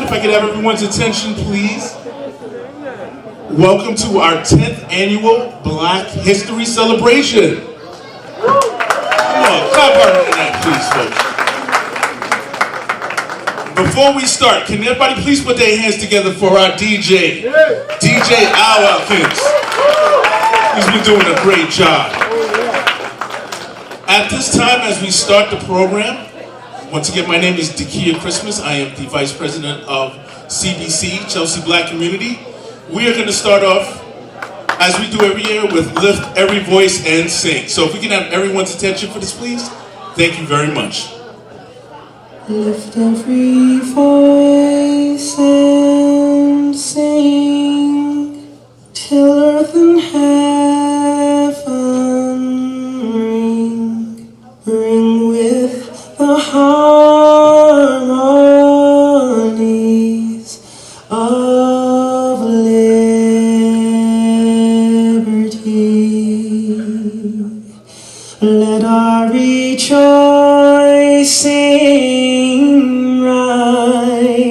If I could have everyone's attention, please. Welcome to our 10th annual Black History Celebration. Come on, clap harder than that, please, folks. Before we start, can everybody please put their hands together for our DJ, DJ Al Elkins. He's been doing a great job. At this time, as we start the program, once again, my name is Dakia Christmas. I am the Vice President of CBC, Chelsea Black Community. We are going to start off, as we do every year, with Lift Every Voice and Sing. So if we can have everyone's attention for this, please. Thank you very much. Lift every voice and sing, till earth and heaven ring with the harmonies of liberty. Let our rejoicing rise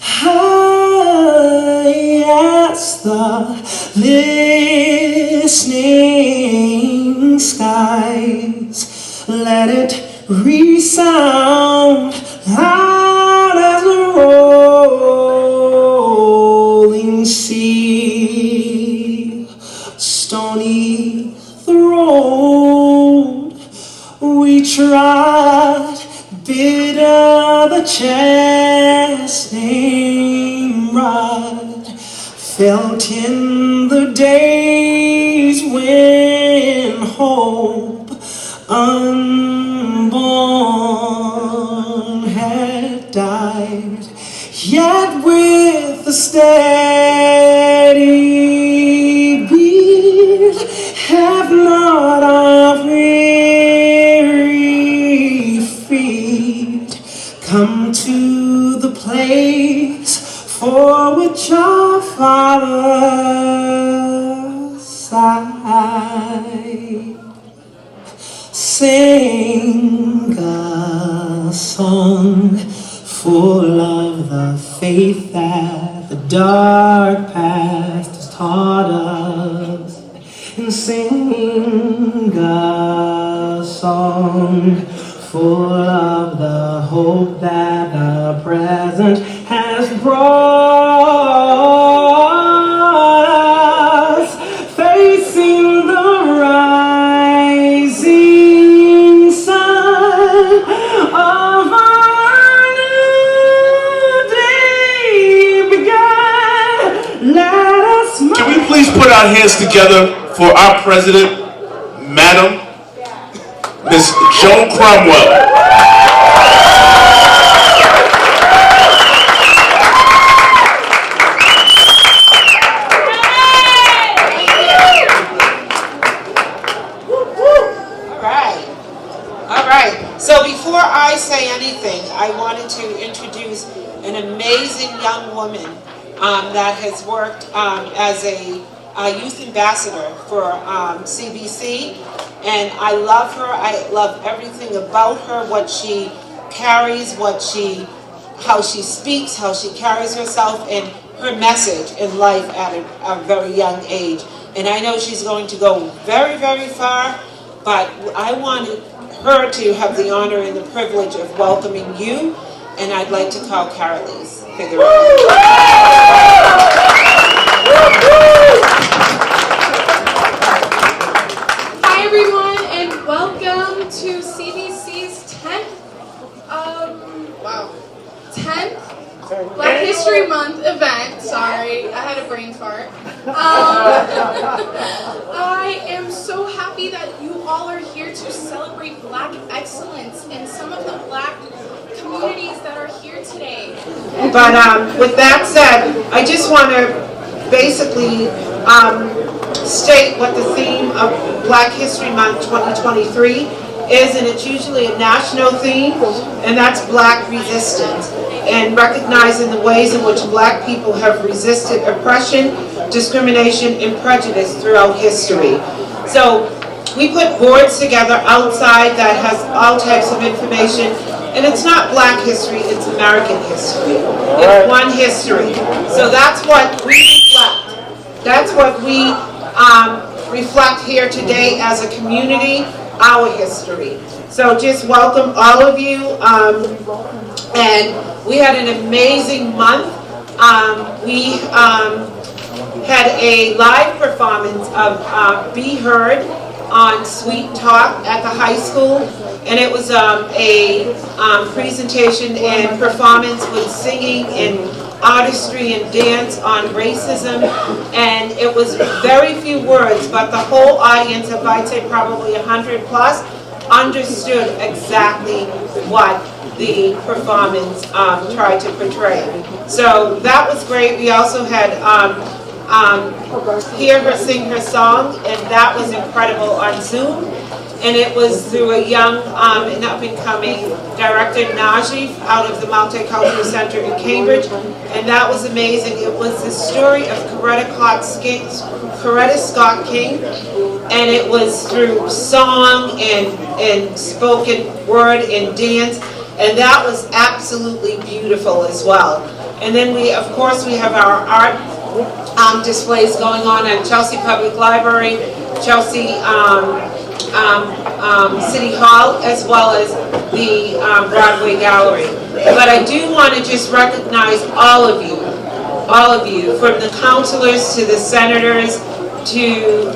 high as the listening skies. Let it resound loud as the rolling sea. Stony the road we trod, bitter the chastening rod, felt in the days when hope unborn had died, yet with the steady beat have not our weary feet come to the place for which our fathers sighed. Sing a song full of the faith that the dark past has taught us, and sing a song full of the hope that the present has brought us, facing the rising sun of our new day began. Let us Can we please put our hands together for our president, Madam Miss Joan Cromwell. All right. So before I say anything, I wanted to introduce an amazing young woman that has worked as a youth ambassador for CBC, and I love her. I love everything about her, what she carries, how she speaks, how she carries herself, and her message in life at a very young age. And I know she's going to go very, very far, but I wanted her to have the honor and the privilege of welcoming you, and I'd like to call Carolise Figueroa. Hi everyone, and welcome to CBC's 10th Black History Month event. Sorry, I had a brain fart. I am so happy that you all are here to celebrate Black excellence and some of the Black communities that are here today. But with that said, I just want to basically state what the theme of Black History Month 2023 is, and it's usually a national theme, and that's Black resistance, and recognizing the ways in which Black people have resisted oppression, discrimination, and prejudice throughout history. So we put boards together outside that has all types of information, And it's not Black history, it's American history. It's one history. So that's what we reflect. That's what we reflect here today as a community, our history. So just welcome all of you. And we had an amazing month. We had a live performance of Be Heard on Sweet Talk at the high school, and it was a presentation and performance with singing and artistry and dance on racism, and it was very few words, but the whole audience, if I'd say probably 100 plus, understood exactly what the performance tried to portray. So that was great. We also had hear her sing her song, and that was incredible on Zoom. And it was through a young and up-and-coming director, Najee, out of the Multicultural Center in Cambridge, and that was amazing. It was the story of Coretta Scott King, and it was through song and spoken word and dance, and that was absolutely beautiful as well. And then we have our art displays going on at Chelsea Public Library, Chelsea City Hall, as well as the Broadway Gallery. But I do want to just recognize all of you, from the counselors to the senators, to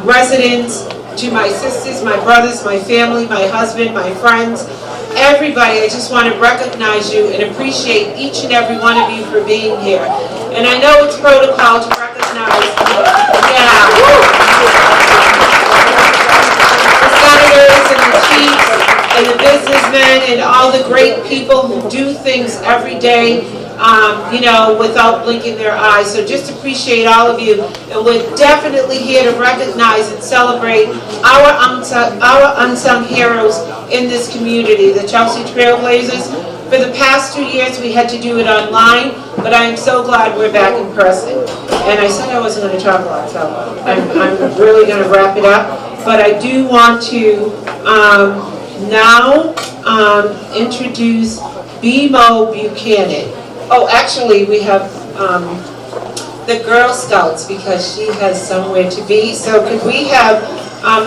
residents, to my sisters, my brothers, my family, my husband, my friends, everybody. I just want to recognize you and appreciate each and every one of you for being here. And I know it's protocol to recognize, the senators and the chiefs and the businessmen and all the great people who do things every day, without blinking their eyes. So just appreciate all of you. And we're definitely here to recognize and celebrate our unsung heroes in this community, the Chelsea Trailblazers. For the past 2 years, we had to do it online, but I am so glad we're back in person. And I said I wasn't going to talk a lot, so I'm really going to wrap it up. But I do want to now introduce BMO Buchanan. Oh, actually, we have the Girl Scouts, because she has somewhere to be. So could we have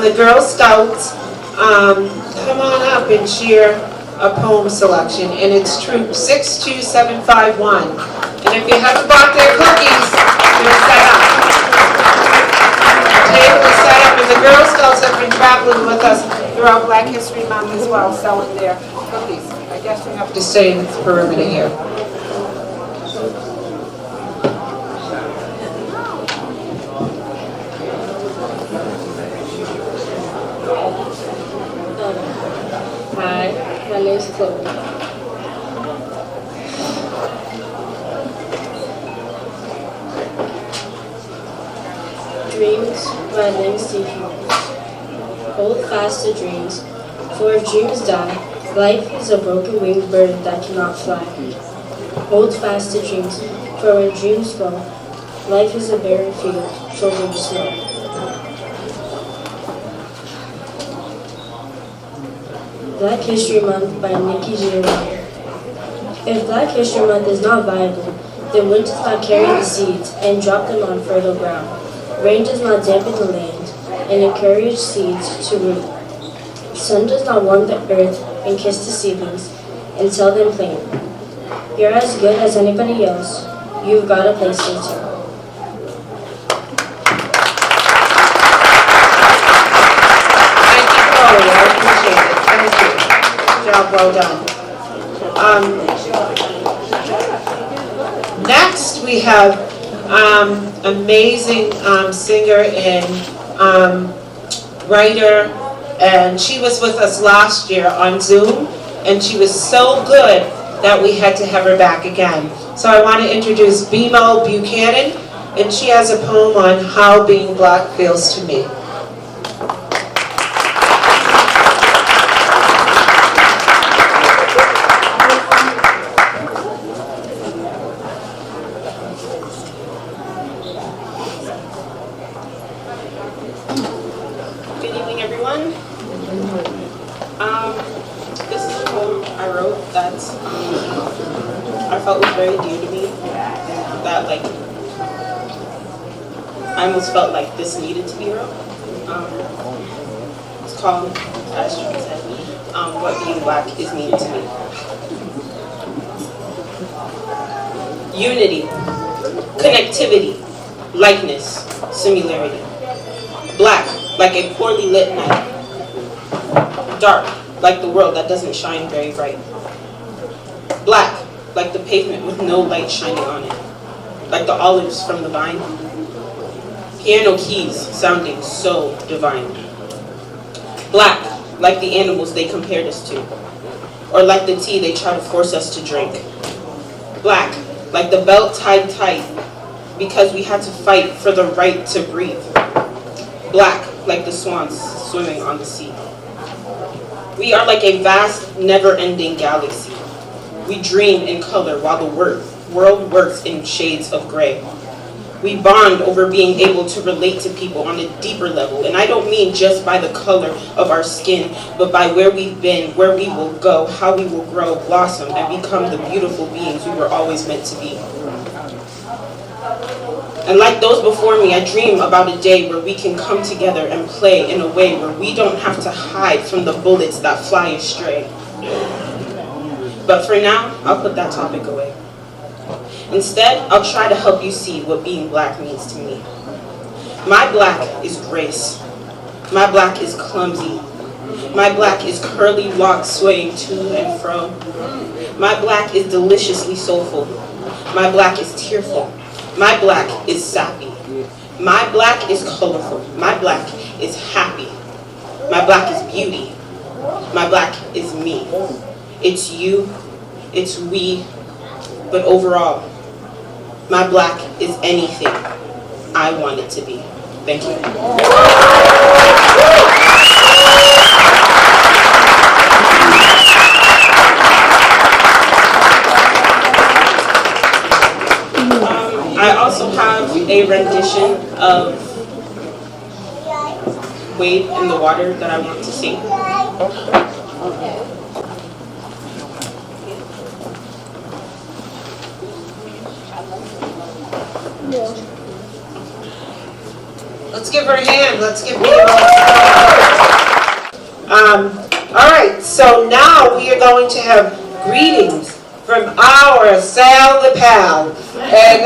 the Girl Scouts come on up and share a poem selection, and it's Troop 62751. And if you haven't bought their cookies, they're set up. The table is set up, and the Girl Scouts have been traveling with us throughout Black History Month as well, selling their cookies. I guess we have to stay in this perimeter here. Hi, my name is Chloe. Dreams by Lindsay Hughes. Hold fast to dreams, for if dreams die, life is a broken winged bird that cannot fly. Hold fast to dreams, for when dreams go, life is a barren field filled with snow. Black History Month by Nikki J. Ryan. If Black History Month is not viable, then wind does not carry the seeds and drop them on fertile ground. Rain does not dampen the land and encourage seeds to root. Sun does not warm the earth and kiss the seedlings and tell them plain, you're as good as anybody else, you've got a place to return. Well done. Next, we have amazing singer and writer, and she was with us last year on Zoom, and she was so good that we had to have her back again. So I want to introduce BMO Buchanan, and she has a poem on how being Black feels to me. This is a poem I wrote that I felt was very dear to me. That like I almost felt like this needed to be wrote. It's called, as Sean said, What Being Black Is Mean to Me. Unity, connectivity, likeness, similarity. Black, like a poorly lit night. Dark, like the world that doesn't shine very bright. Black, like the pavement with no light shining on it. Like the olives from the vine. Piano keys sounding so divine. Black, like the animals they compared us to. Or like the tea they try to force us to drink. Black, like the belt tied tight because we had to fight for the right to breathe. Black, like the swans swimming on the sea. We are like a vast, never-ending galaxy. We dream in color while the world works in shades of gray. We bond over being able to relate to people on a deeper level, and I don't mean just by the color of our skin, but by where we've been, where we will go, how we will grow, blossom, and become the beautiful beings we were always meant to be. And like those before me, I dream about a day where we can come together and play in a way where we don't have to hide from the bullets that fly astray. But for now, I'll put that topic away. Instead, I'll try to help you see what being black means to me. My black is grace. My black is clumsy. My black is curly locks swaying to and fro. My black is deliciously soulful. My black is tearful. My black is sappy. My black is colorful. My black is happy. My black is beauty. My black is me. It's you. It's we. But overall, my black is anything I want it to be. Thank you. I also have a rendition of Wade in the Water that I want to sing. Let's give her a hand. Let's give me all right, so now we are going to have greetings from our Sal the Pal. And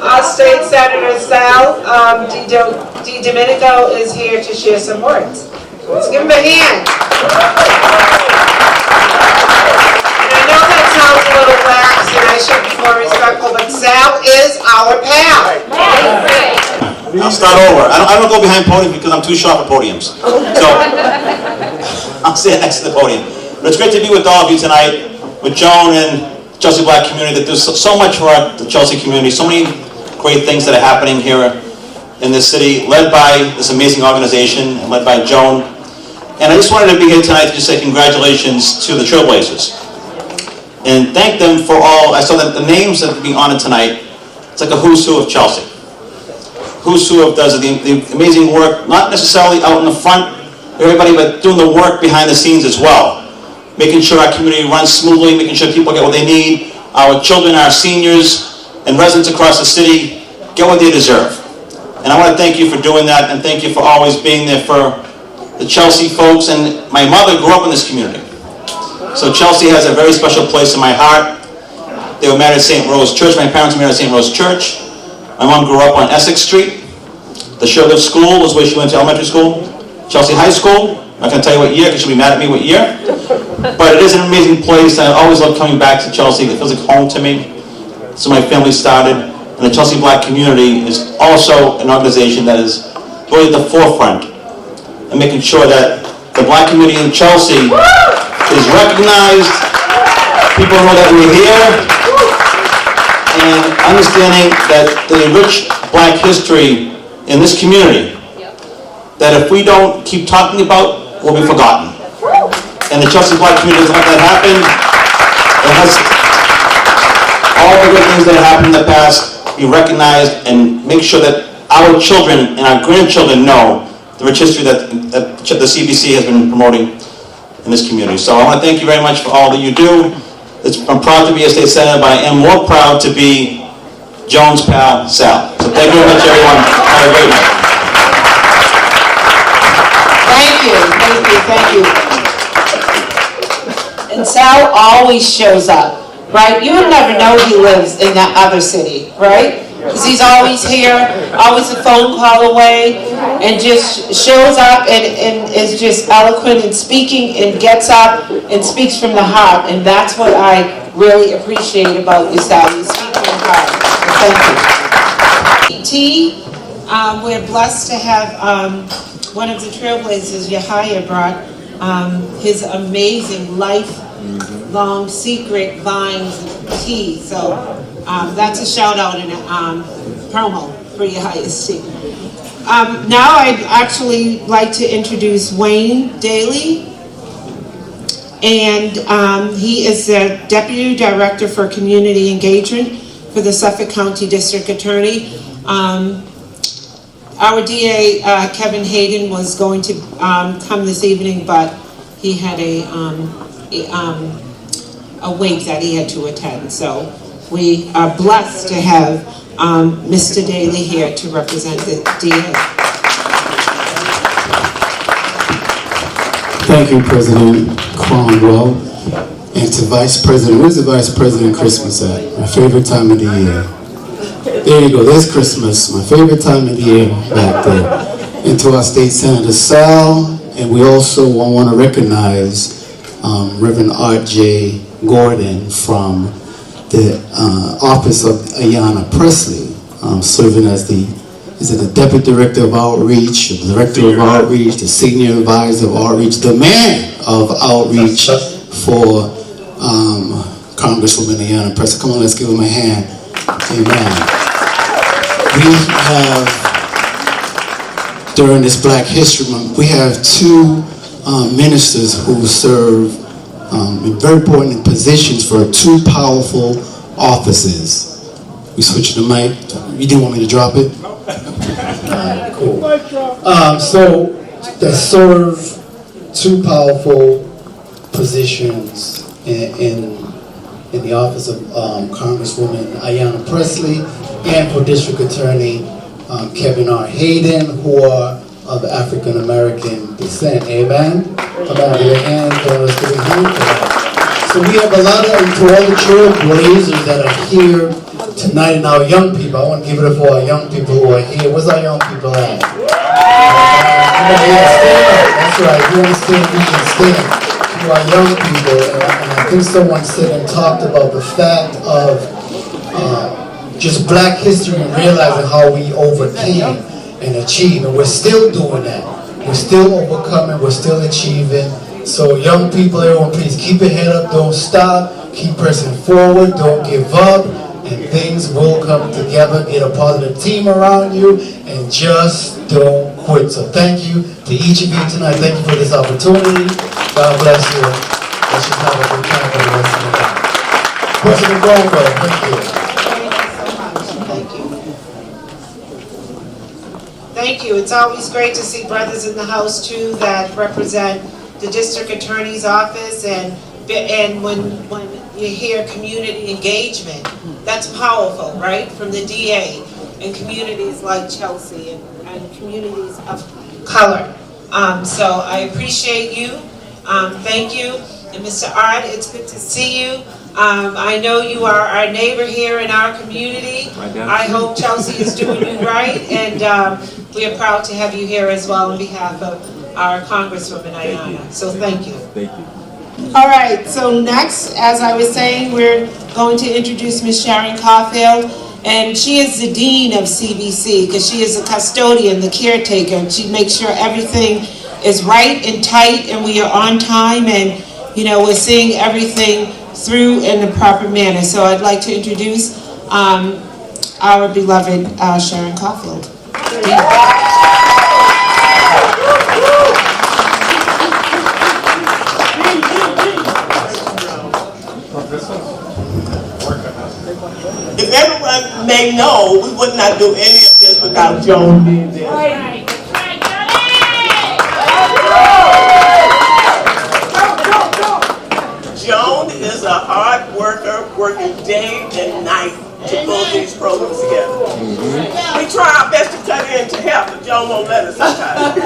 our State Senator Sal Di Domenico is here to share some words. Let's give him a hand. And I know that sounds a little lax, and I should be more respectful, but Sal is our pal. I'll start over. I don't go behind podiums because I'm too sharp at podiums. So I'll stand next to the podium. But it's great to be with all of you tonight, with Joan and Chelsea Black community. That there's so much for the Chelsea community, so many great things that are happening here in this city, led by this amazing organization and led by Joan. And I just wanted to be here tonight to just say congratulations to the Trailblazers and thank them for all. I saw that the names that are being honored tonight. It's like a who's who of Chelsea. Who's who of does the amazing work, not necessarily out in the front, everybody, but doing the work behind the scenes as well. Making sure our community runs smoothly, making sure people get what they need, our children, our seniors, and residents across the city get what they deserve. And I want to thank you for doing that, and thank you for always being there for the Chelsea folks. And my mother grew up in this community. So Chelsea has a very special place in my heart. They were married at St. Rose Church. My parents were married at St. Rose Church. My mom grew up on Essex Street. The Sherliff School was where she went to elementary school. Chelsea High School. I'm not going to tell you what year because she'll be mad at me what year. But it is an amazing place. I always love coming back to Chelsea. It feels like home to me. So my family started. And the Chelsea Black community is also an organization that is really at the forefront and making sure that the Black community in Chelsea is recognized. People know that we're here. And understanding that the rich Black history in this community, that if we don't keep talking about, will be forgotten. And the Chelsea Black community doesn't let that happen. It has all the good things that have happened in the past be recognized and make sure that our children and our grandchildren know the rich history that the CBC has been promoting. in this community. So I want to thank you very much for all that you do. I'm proud to be a state senator, but I am more proud to be Joan's pal, Sal. So thank you very much, everyone. Have a great night. Thank you. And Sal always shows up, right? You would never know he lives in that other city, right? Because he's always here, always a phone call away, and just shows up and is just eloquent in speaking and gets up and speaks from the heart. And that's what I really appreciate about you, Sal. You speak from the heart. So thank you. We're blessed to have one of the trailblazers, Yahya, brought his amazing lifelong secret vines tea. So that's a shout out and a promo for Yahya's tea. Now I'd actually like to introduce Wayne Daly. And he is the Deputy Director for Community Engagement for the Suffolk County District Attorney. Our DA, Kevin Hayden, was going to come this evening, but he had a wake that he had to attend. So we are blessed to have Mr. Daly here to represent the DA. Thank you, President Cromwell, and to Vice President. Where's the Vice President Christmas at? My favorite time of the year. There you go, there's Christmas, my favorite time of the year back there. And to our State Senator Sal, and we also want to recognize Reverend R.J. Gordon from the office of Ayanna Presley, serving as the Deputy Director of Outreach, the Director of Outreach, the Senior Advisor of Outreach, the Man of Outreach for Congresswoman Ayanna Presley. Come on, let's give him a hand. Amen. We have, during this Black History Month, we have two ministers who serve in very important positions for two powerful offices. We switched the mic. You didn't want me to drop it? Cool. So they serve two powerful positions in the office of Congresswoman Ayanna Presley and for District Attorney Kevin R. Hayden, who are of African American descent. Amen? Come on, give a hand. Let's give a hand for that. So we have a lot of, to all the trailblazers that are here tonight and our young people. I want to give it up for our young people who are here. Where's our young people at? Come on, yeah, stand up. That's right. If you want to stand, you can stand. To our young people, and I think someone said and talked about the fact of just Black history and realizing how we overcame and achieved, and we're still doing that. We're still overcoming, we're still achieving. So young people, everyone, please keep your head up, don't stop, keep pressing forward, don't give up, and things will come together. Get a positive team around you, and just don't quit. So thank you to each of you tonight. Thank you for this opportunity. God bless you. Let's just have a good time for the rest of the night. President Cromwell, thank you. Thank you. It's always great to see brothers in the house too that represent the district attorney's office, and when you hear community engagement, that's powerful, right? From the DA and communities like Chelsea and communities of color. So I appreciate you. Thank you. And Mr. Art, it's good to see you. I know you are our neighbor here in our community. I hope Chelsea is doing you right, and we are proud to have you here as well on behalf of our Congresswoman Ayanna. So thank you. Thank you. All right, so next, as I was saying, we're going to introduce Ms. Sharon Caulfield, and she is the Dean of CBC because she is a custodian, the caretaker, and she makes sure everything is right and tight and we are on time, and you know, we're seeing everything through in the proper manner. So I'd like to introduce our beloved Sharon Caulfield. If everyone may know, we would not do any of this without Joan being there. working day and night to pull these programs together. We try our best to cut in to help, but Joan won't let us sometimes.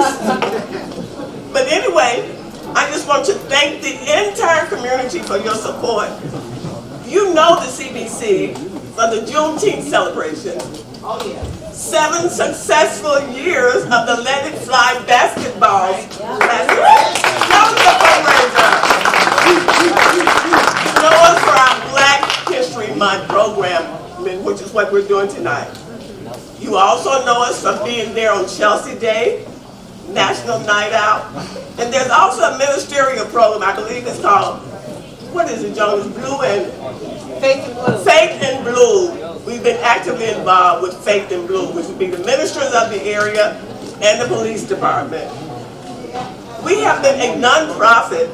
But anyway, I just want to thank the entire community for your support. You know the CBC for the Juneteenth celebration. 7 successful years of the Let It Fly basketball. You know us for our Black History Month program, which is what we're doing tonight. You also know us from being there on Chelsea Day, National Night Out, and there's also a ministerial program, I believe it's called, what is it, Jonas? Blue and Faith and Blue. Faith and Blue. We've been actively involved with Faith and Blue, which would be the ministers of the area and the police department. We have been a non-profit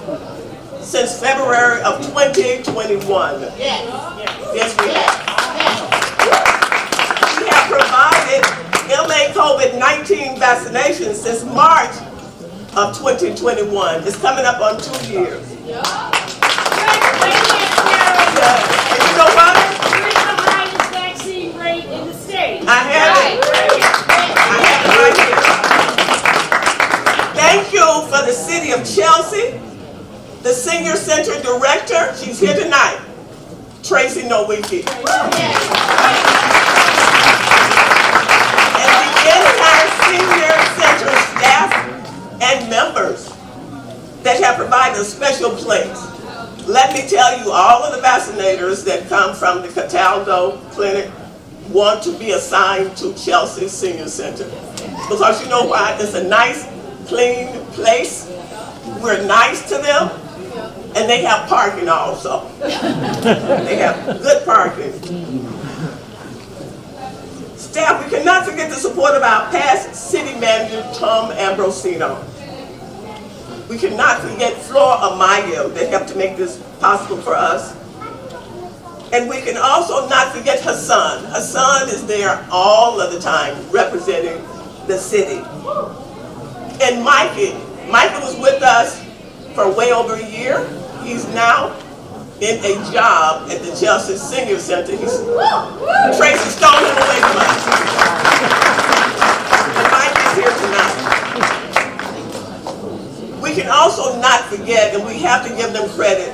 since February of 2021. Yes, we have. We have provided MA COVID-19 vaccinations since March of 2021. It's coming up on 2 years. And you know what? We're the highest vaccine rate in the state. I have it. I have it right here. Thank you for the city of Chelsea, the senior center director. She's here tonight, Tracy Nowicki. And the entire senior center staff and members that have provided a special place. Let me tell you, all of the vaccinators that come from the Cataldo Clinic want to be assigned to Chelsea Senior Center. Because you know why? It's a nice, clean place. We're nice to them. And they have parking also. They have good parking. Staff, we cannot forget the support of our past city manager, Tom Ambrosino. We cannot forget Flora Amayo that helped to make this possible for us. And we can also not forget Hassan. Hassan is there all of the time representing the city. And Mikey was with us for way over a year. He's now in a job at the Chelsea Senior Center. Tracy stole him away from us. And Mike is here tonight. We can also not forget, and we have to give them credit,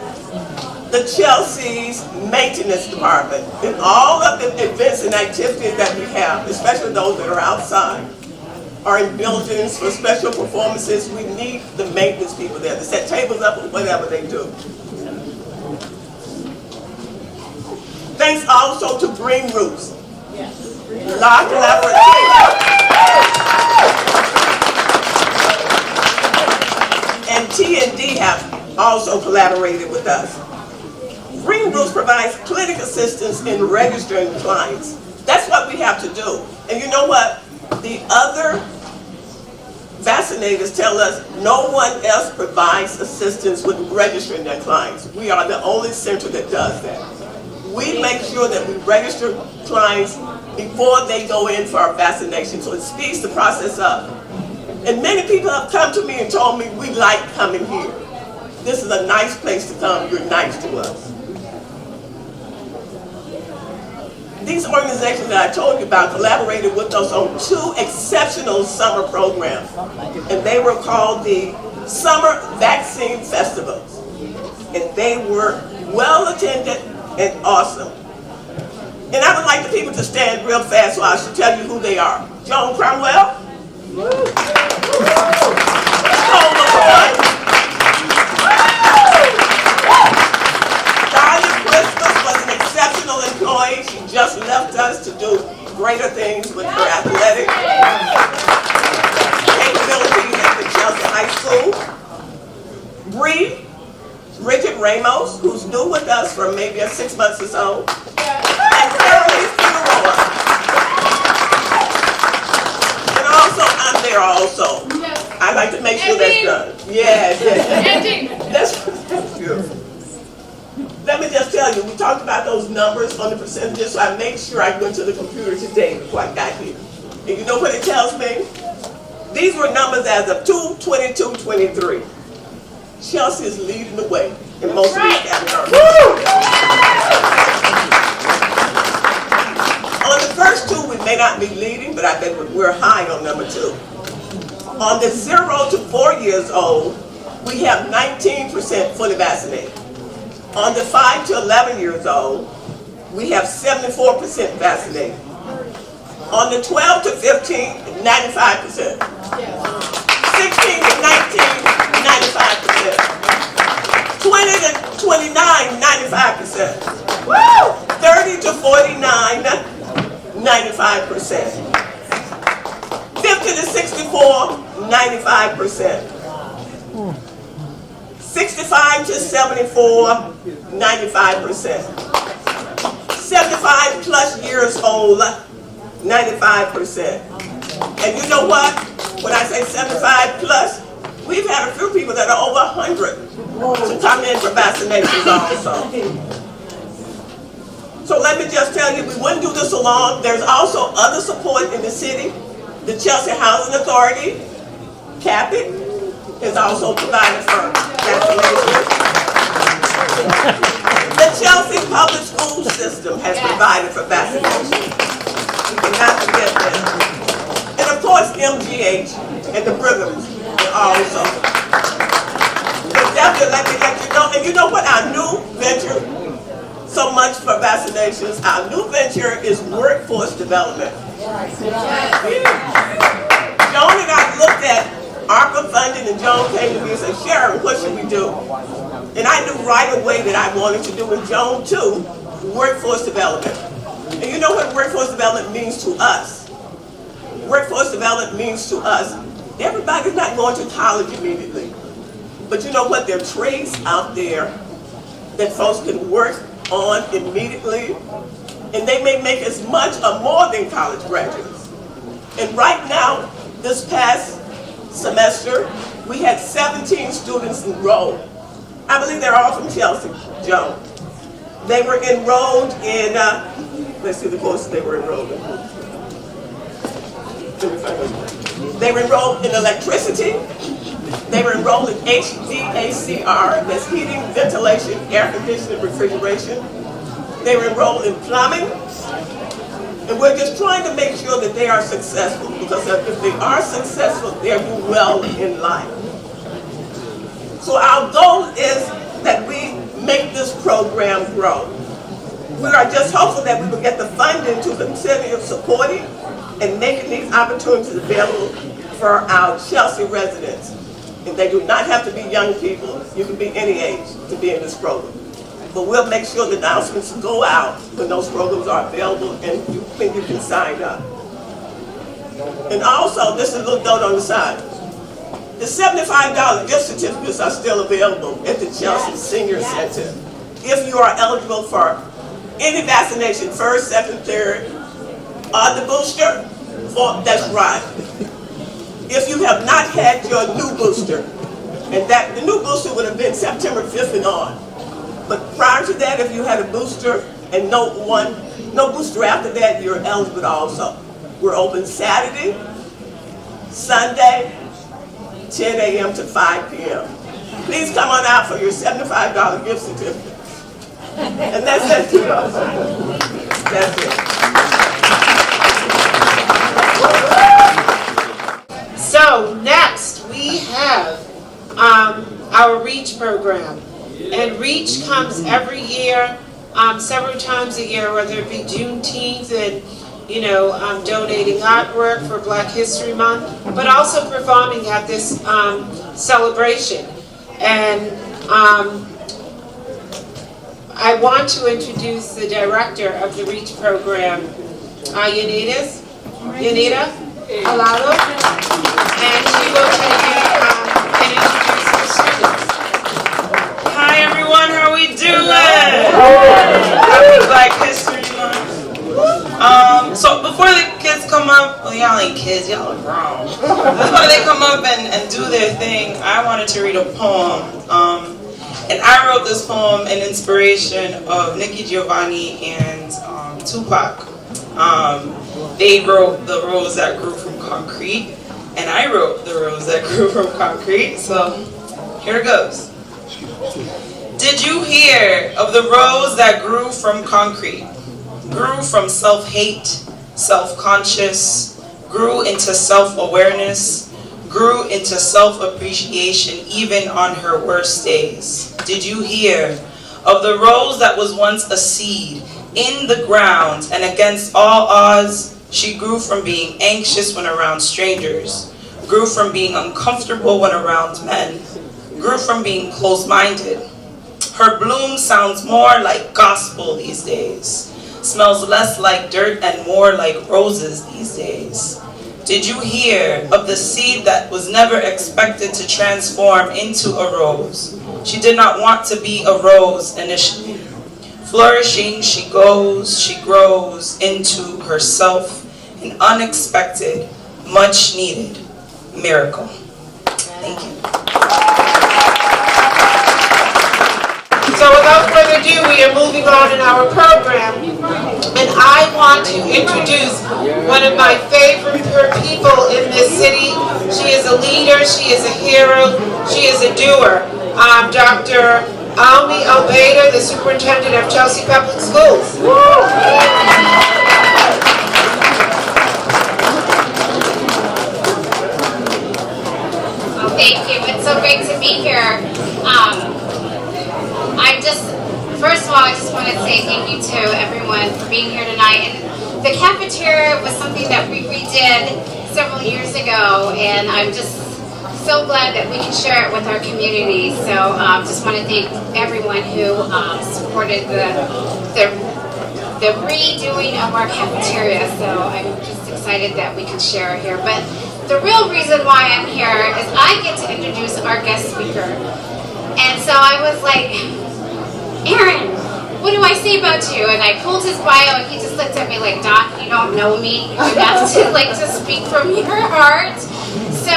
the Chelsea's maintenance department. In all of the events and activities that we have, especially those that are outside, or in buildings for special performances, we need the maintenance people there to set tables up or whatever they do. Thanks also to Green Roofs. La Collaborative. And T&D have also collaborated with us. Green Roofs provides clinic assistance in registering clients. That's what we have to do. And you know what? The other vaccinators tell us no one else provides assistance with registering their clients. We are the only center that does that. We make sure that we register clients before they go in for our vaccination, so it speeds the process up. And many people have come to me and told me, we like coming here. This is a nice place to come, you're nice to us. These organizations that I told you about collaborated with us on 2 exceptional summer programs. And they were called the Summer Vaccine Festivals. And they were well attended and awesome. And I would like the people to stand real fast so I should tell you who they are. Joan Cromwell. Nicole McCoy. Diane Christmas was an exceptional employee. She just left us to do greater things with her athletic capabilities at the Chelsea High School. Bridget Ramos, who's new with us for maybe 6 months or so. And Caroline Figueroa. And also, I'm there also. I like to make sure that's done. Yes. That's beautiful. Let me just tell you, we talked about those numbers on the percentages, so I made sure I went to the computer today before I got here. And you know what it tells me? These were numbers as of 2/22/23. Chelsea is leading the way in most of these categories. may not be leading, but I bet we're high on number 2. On the 0 to 4 years old, we have 19% fully vaccinated. On the 5 to 11 years old, we have 74% vaccinated. On the 12 to 15, 95%. 16 to 19, 95%. 20 to 29, 95%. Woo! 30 to 49, 95%. 50 to 64, 95%. 65 to 74, 95%. 75 plus years old, 95%. And you know what? When I say 75 plus, we've had a few people that are over 100 to come in for vaccinations also. So let me just tell you, we wouldn't do this alone. There's also other support in the city. The Chelsea Housing Authority, CAPIC, is also provided for vaccinations. The Chelsea Public School System has provided for vaccinations. You cannot forget that. And of course, MGH and the Brighams also. So definitely let me let you know. And you know what our new venture, so much for vaccinations, our new venture is workforce development. Joan and I looked at ARPA funding, and Joan came to me and said, Sharon, what should we do? And I knew right away that I wanted to do with Joan too, workforce development. And you know what workforce development means to us? Workforce development means to us, everybody's not going to college immediately. But you know what? There are trades out there that folks can work on immediately, and they may make as much or more than college graduates. And right now, this past semester, we had 17 students enrolled. I believe they're all from Chelsea, Joe. They were enrolled in, let's see the courses they were enrolled in. They were enrolled in electricity. They were enrolled in HVACR, that's heating, ventilation, air conditioning, refrigeration. They were enrolled in plumbing. And we're just trying to make sure that they are successful, because if they are successful, they'll do well in life. So our goal is that we make this program grow. We are just hopeful that we will get the funding to continue supporting and making these opportunities available for our Chelsea residents. And they do not have to be young people. You can be any age to be in this program. But we'll make sure the announcements go out when those programs are available and you can sign up. And also, this is a little note on the side. The $75 gift certificates are still available at the Chelsea Senior Center. If you are eligible for any vaccination, first, second, third, or the booster, that's right. If you have not had your new booster, and the new booster would have been September 5th and on. But prior to that, if you had a booster and no booster after that, you're eligible also. We're open Saturday, Sunday, 10 a.m. to 5 p.m. Please come on out for your $75 gift certificate. And that's it. That's it. So next we have our REACH program. And REACH comes every year, several times a year, whether it be Juneteenth and, donating artwork for Black History Month, but also performing at this celebration. And I want to introduce the director of the REACH program, Yanita Alalo, and she will take you and introduce the students. Hi everyone, how we doing? Happy Black History Month. So before the kids come up, well y'all ain't kids, y'all are grown. Before they come up and do their thing, I wanted to read a poem. And I wrote this poem in inspiration of Nikki Giovanni and Tupac. They wrote The Rose That Grew From Concrete, and I wrote The Rose That Grew From Concrete, so here it goes. Did you hear of the rose that grew from concrete, grew from self-hate, self-conscious, grew into self-awareness, grew into self-appreciation even on her worst days. Did you hear of the rose that was once a seed in the ground, and against all odds, she grew from being anxious when around strangers, grew from being uncomfortable when around men, grew from being closed-minded. Her bloom sounds more like gospel these days, smells less like dirt and more like roses these days. Did you hear of the seed that was never expected to transform into a rose? She did not want to be a rose initially. Flourishing, she goes, she grows into herself, an unexpected, much needed miracle. Thank you. So without further ado, we are moving on in our program. And I want to introduce one of my favorite people in this city. She is a leader, she is a hero, she is a doer. Dr. Almi Almeida, the superintendent of Chelsea Public Schools. Well, thank you. It's so great to be here. First of all, I just want to say thank you to everyone for being here tonight. And the cafeteria was something that we redid several years ago, and I'm just so glad that we can share it with our community. So just want to thank everyone who supported the redoing of our cafeteria. So I'm just excited that we can share it here. But the real reason why I'm here is I get to introduce our guest speaker. And so I was like, Aaron, what do I say about you? And I pulled his bio and he just looked at me like, Doc, you don't know me. You have to speak from your heart. So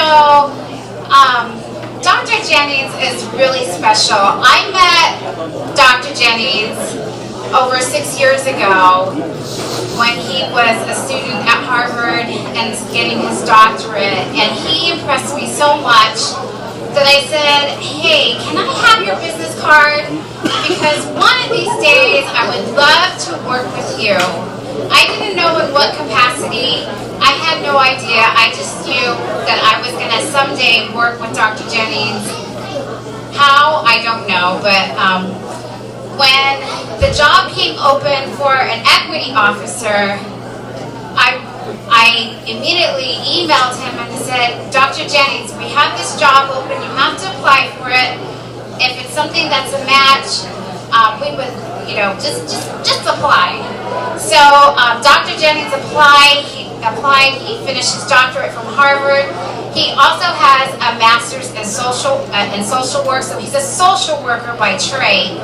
Dr. Jennings is really special. I met Dr. Jennings over 6 years ago when he was a student at Harvard and getting his doctorate, and he impressed me so much that I said, hey, can I have your business card? Because one of these days I would love to work with you. I didn't know in what capacity. I had no idea. I just knew that I was going to someday work with Dr. Jennings. How? I don't know. But when the job came open for an equity officer, I immediately emailed him and said, Dr. Jennings, we have this job open. You have to apply for it. If it's something that's a match, we would, just apply. So Dr. Jennings applied. He finished his doctorate from Harvard. He also has a master's in social work, so he's a social worker by trade.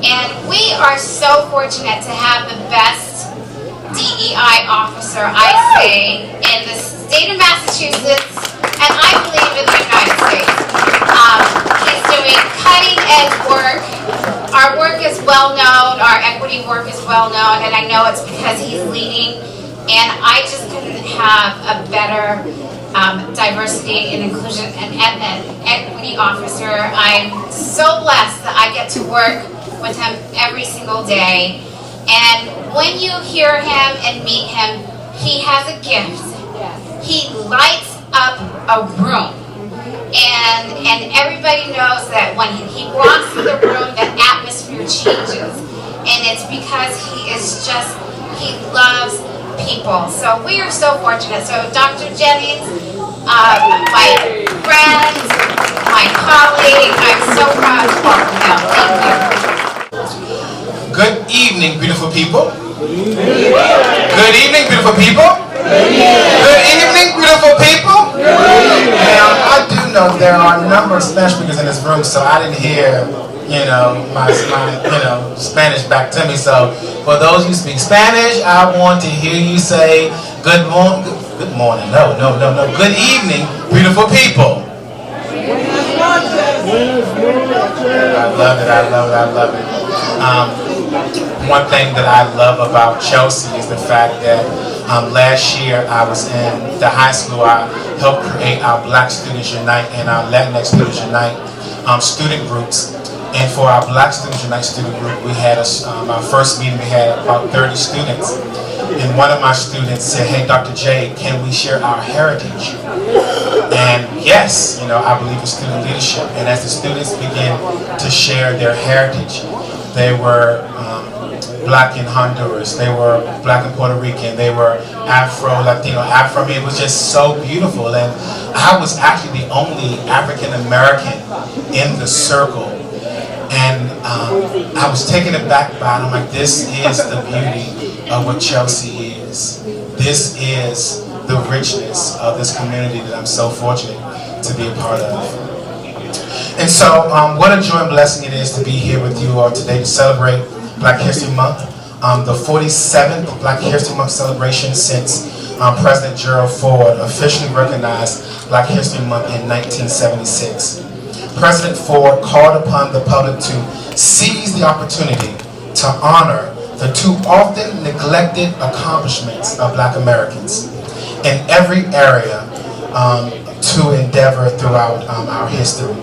And we are so fortunate to have the best DEI officer, I say, in the state of Massachusetts, and I believe in the United States. He's doing cutting-edge work. Our work is well known, our equity work is well known, and I know it's because he's leading, and I just couldn't have a better diversity and inclusion and equity officer. I'm so blessed that I get to work with him every single day. And when you hear him and meet him, he has a gift. He lights up a room. And everybody knows that when he walks through the room, the atmosphere changes. And it's because he loves people. So we are so fortunate. So Dr. Jennings, my friend, my colleague, I'm so proud to welcome him. Thank you. Good evening, beautiful people. Good evening, beautiful people. Good evening, beautiful people. Now, I do know there are a number of Spanish speakers in this room, so I didn't hear, my Spanish back to me. So, for those who speak Spanish, I want to hear you say good morning. Good morning. No. Good evening, beautiful people. I love it. One thing that I love about Chelsea is the fact that last year I was in the high school. I helped create our Black Students Unite and our Latinx Students Unite student groups. And for our Black Students Unite student group, we had our first meeting, we had about 30 students. and one of my students said, "Hey, Dr. J, can we share our heritage?" And yes, I believe in student leadership. And as the students began to share their heritage, they were Black in Honduras, they were Black in Puerto Rican, they were Afro, Latino, Afro. I mean, it was just so beautiful. And I was actually the only African American in the circle. And I was taken aback by it. I'm like, this is the beauty of what Chelsea is. This is the richness of this community that I'm so fortunate to be a part of. And so, what a joy and blessing it is to be here with you all today to celebrate Black History Month, the 47th Black History Month celebration since President Gerald Ford officially recognized Black History Month in 1976. President Ford called upon the public to seize the opportunity to honor the too often neglected accomplishments of Black Americans in every area to endeavor throughout our history.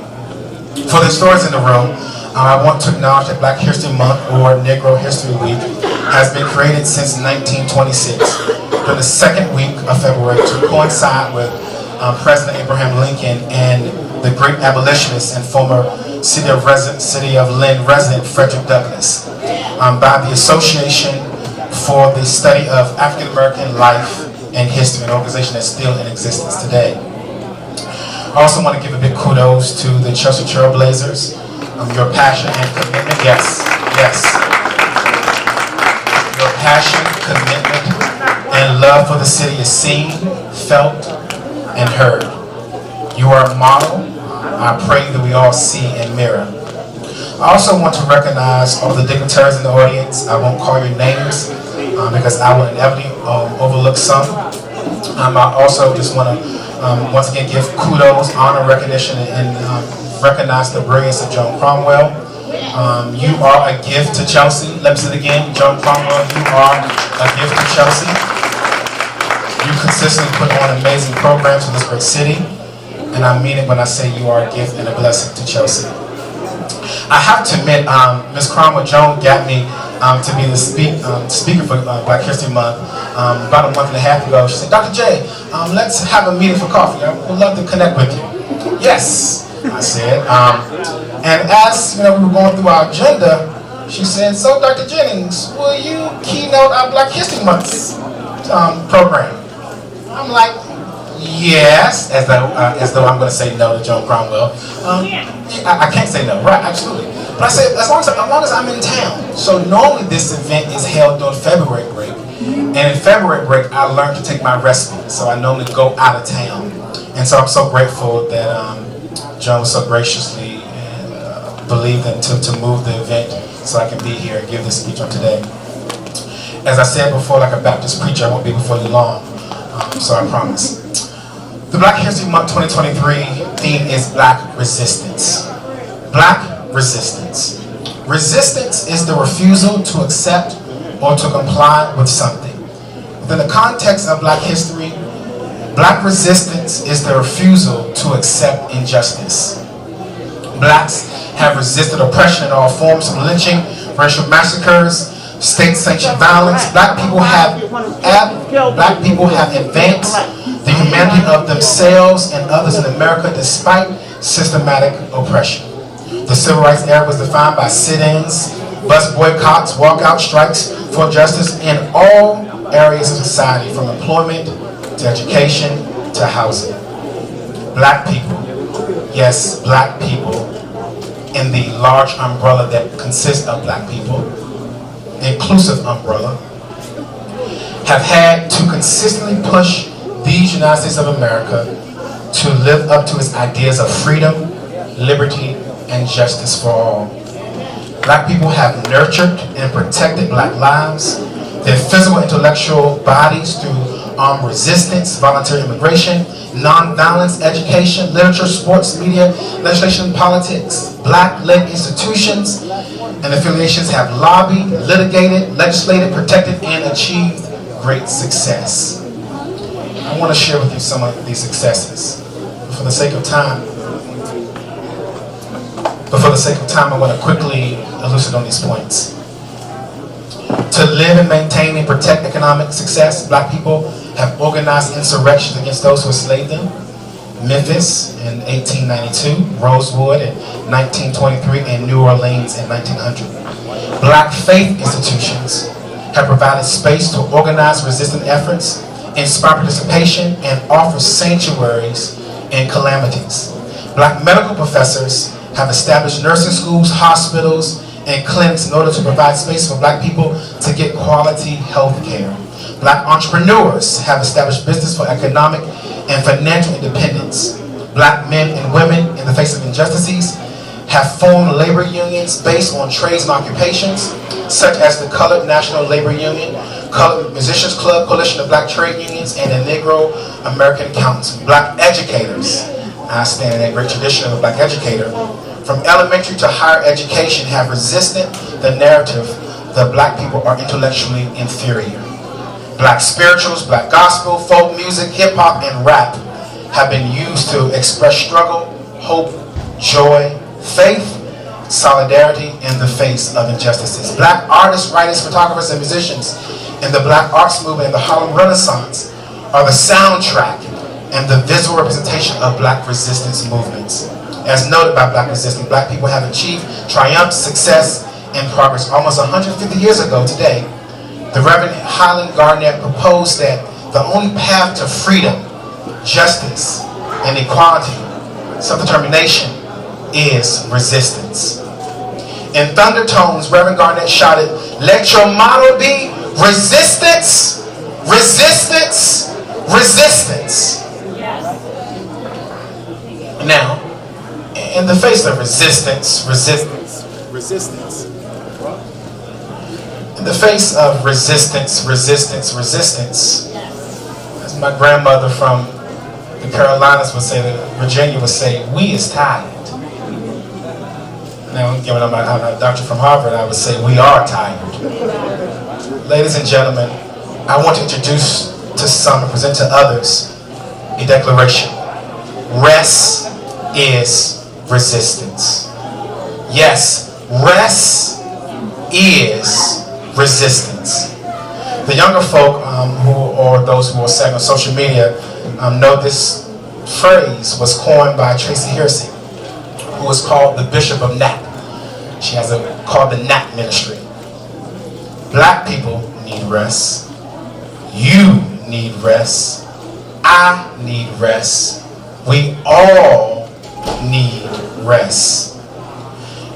For the stories in the room, I want to acknowledge that Black History Month, or Negro History Week, has been created since 1926 during the second week of February to coincide with President Abraham Lincoln and the great abolitionist and former City of Lynn resident Frederick Douglass, by the Association for the Study of African American Life and History, an organization that's still in existence today. I also want to give a big kudos to the Chelsea Trailblazers. Your passion and commitment, yes. Your passion, commitment, and love for the city is seen, felt, and heard. You are a model I pray that we all see and mirror. I also want to recognize all the dignitaries in the audience. I won't call your names because I will inevitably overlook some. I also just want to once again give kudos, honor, recognition, and recognize the brilliance of Joan Cromwell. You are a gift to Chelsea. Let me say it again, Joan Cromwell, you are a gift to Chelsea. You consistently put on amazing programs for this great city, and I mean it when I say you are a gift and a blessing to Chelsea. I have to admit, Ms. Cromwell, Joan got me to be the speaker for Black History Month about a month and a half ago. She said, "Dr. J, let's have a meeting for coffee. I would love to connect with you." Yes, I said. And as we were going through our agenda, she said, "So, Dr. Jennings, will you keynote our Black History Month program?" I'm like, "Yes," as though I'm going to say no to Joan Cromwell. I can't say no, right? Absolutely. But I said, as long as I'm in town. So normally this event is held during February break, and in February break I learned to take my respite. So I normally go out of town, and so I'm so grateful that Joan so graciously believed to move the event so I can be here and give this speech on today. As I said before, like a Baptist preacher, I won't be before you long, so I promise. The Black History Month 2023 theme is Black Resistance. Black Resistance. Resistance is the refusal to accept or to comply with something. Within the context of Black history, Black resistance is the refusal to accept injustice. Blacks have resisted oppression in all forms, from lynching, racial massacres, state-sanctioned violence. Black people have advanced the humanity of themselves and others in America despite systematic oppression. The Civil Rights era was defined by sit-ins, bus boycotts, walkout strikes for justice in all areas of society, from employment to education to housing. Black people, yes, Black people, in the large umbrella that consists of Black people, inclusive umbrella, have had to consistently push these United States of America to live up to its ideas of freedom, liberty, and justice for all. Black people have nurtured and protected Black lives, their physical and intellectual bodies through armed resistance, voluntary immigration, nonviolence, education, literature, sports, media, legislation, and politics. Black-led institutions and affiliations have lobbied, litigated, legislated, protected, and achieved great success. I want to share with you some of these successes. But for the sake of time, I want to quickly elucidate on these points. To live and maintain and protect economic success, black people have organized insurrections against those who enslaved them. Memphis in 1892, Rosewood in 1923, and New Orleans in 1900. Black faith institutions have provided space to organize resistant efforts, inspire participation, and offer sanctuaries in calamities. Black medical professors have established nursing schools, hospitals, and clinics in order to provide space for black people to get quality health care. Black entrepreneurs have established business for economic and financial independence. Black men and women, in the face of injustices, have formed labor unions based on trades and occupations, such as the Colored National Labor Union, Colored Musicians Club, Coalition of Black Trade Unions, and the Negro American Council. Black educators, I stand in that great tradition of a black educator, from elementary to higher education, have resisted the narrative that black people are intellectually inferior. Black spirituals, black gospel, folk music, hip-hop, and rap have been used to express struggle, hope, joy, faith, solidarity in the face of injustices. Black artists, writers, photographers, and musicians in the black arts movement and the Harlem Renaissance are the soundtrack and the visual representation of black resistance movements. As noted by Black Resistance, black people have achieved triumph, success, and progress. Almost 150 years ago today, the Reverend Highland Garnett proposed that the only path to freedom, justice, and equality, self-determination, is resistance. In thunder tones, Reverend Garnett shouted, "Let your motto be resistance, resistance, resistance." Now, in the face of resistance, resistance, resistance, in the face of resistance, resistance, resistance, as my grandmother from the Carolinas would say, that Virginia would say, we is tired. Now, given I'm a doctor from Harvard, I would say we are tired. Ladies and gentlemen, I want to introduce to some and present to others a declaration. Rest is resistance. Yes, rest is resistance. The younger folk or those who are saying on social media know this phrase was coined by Tracy Hersey, who was called the Bishop of Nap. She has called the Nap Ministry. Black people need rest. You need rest. I need rest. We all need rest.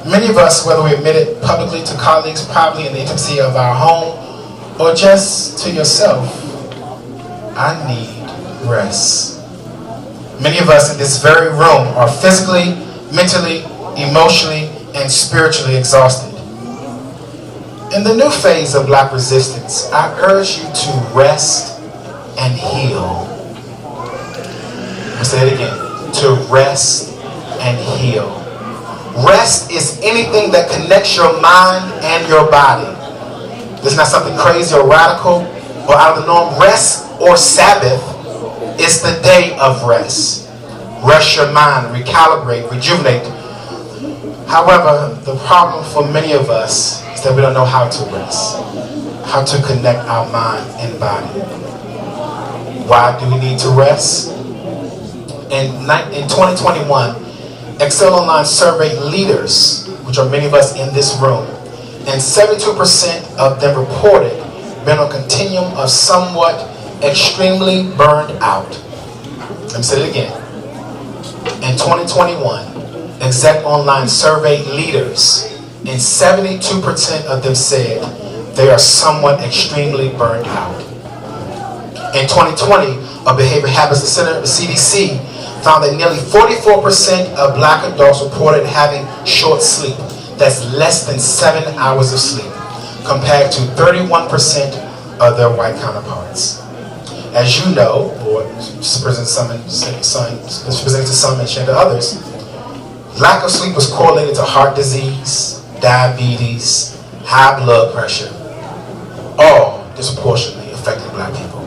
Many of us, whether we admit it publicly to colleagues, probably in the intimacy of our home, or just to yourself, I need rest. Many of us in this very room are physically, mentally, emotionally, and spiritually exhausted. In the new phase of black resistance, I urge you to rest and heal. I'll say it again. To rest and heal. Rest is anything that connects your mind and your body. This is not something crazy or radical or out of the norm. Rest or Sabbath is the day of rest. Rest your mind, recalibrate, rejuvenate. However, the problem for many of us is that we don't know how to rest, how to connect our mind and body. Why do we need to rest? In 2021, Excel Online surveyed leaders, which are many of us in this room, and 72% of them reported being on a continuum of somewhat extremely burned out. Let me say it again. In 2021, Exec Online surveyed leaders, and 72% of them said they are somewhat extremely burned out. In 2020, a Behavior Habits Center, the CDC, found that nearly 44% of black adults reported having short sleep. That's less than 7 hours of sleep, compared to 31% of their white counterparts. As you know, or presented to some and shared to others, lack of sleep was correlated to heart disease, diabetes, high blood pressure, all disproportionately affecting black people.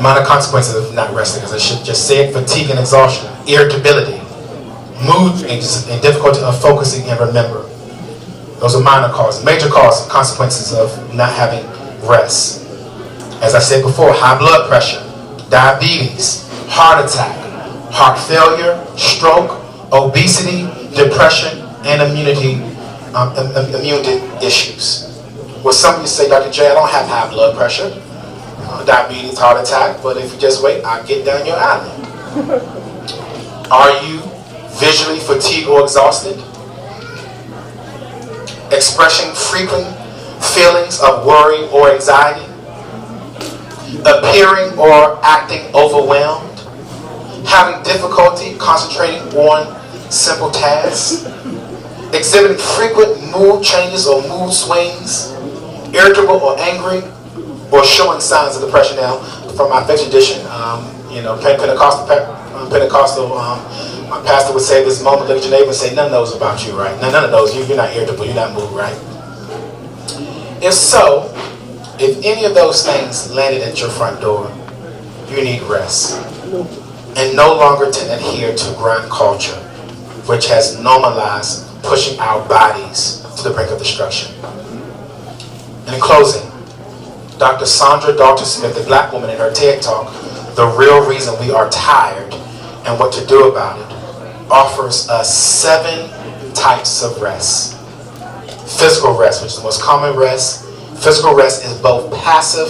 Minor consequences of not resting, as I should just say it: fatigue and exhaustion, irritability, mood changes, and difficulty of focusing and remember. Those are minor causes. Major causes, consequences of not having rest. As I said before, high blood pressure, diabetes, heart attack, heart failure, stroke, obesity, depression, and immune issues. Well, some of you say, Dr. J, I don't have high blood pressure, diabetes, heart attack, but if you just wait, I'll get down your alley. Are you visually fatigued or exhausted? Expressing frequent feelings of worry or anxiety? Appearing or acting overwhelmed? Having difficulty concentrating on simple tasks? Exhibiting frequent mood changes or mood swings? Irritable or angry? Or showing signs of depression? Now, from my faith tradition, Pentecostal, my pastor would say this moment, look at your neighbor and say, none of those about you, right? None of those, you're not irritable, you're not moved, right? If so, if any of those things landed at your front door, you need rest. And no longer to adhere to grind culture, which has normalized pushing our bodies to the brink of destruction. In closing, Dr. Sandra Dalton Smith, the black woman in her TED Talk, The Real Reason We Are Tired and What to Do About It, offers us 7 types of rest. Physical rest, which is the most common rest. Physical rest is both passive,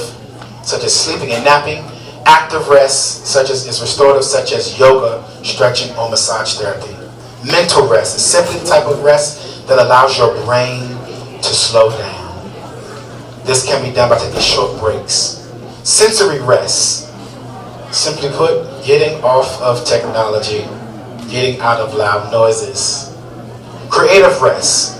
such as sleeping and napping. Active rest, such as is restorative, such as yoga, stretching, or massage therapy. Mental rest is simply the type of rest that allows your brain to slow down. This can be done by taking short breaks. Sensory rest, simply put, getting off of technology, getting out of loud noises. Creative rest,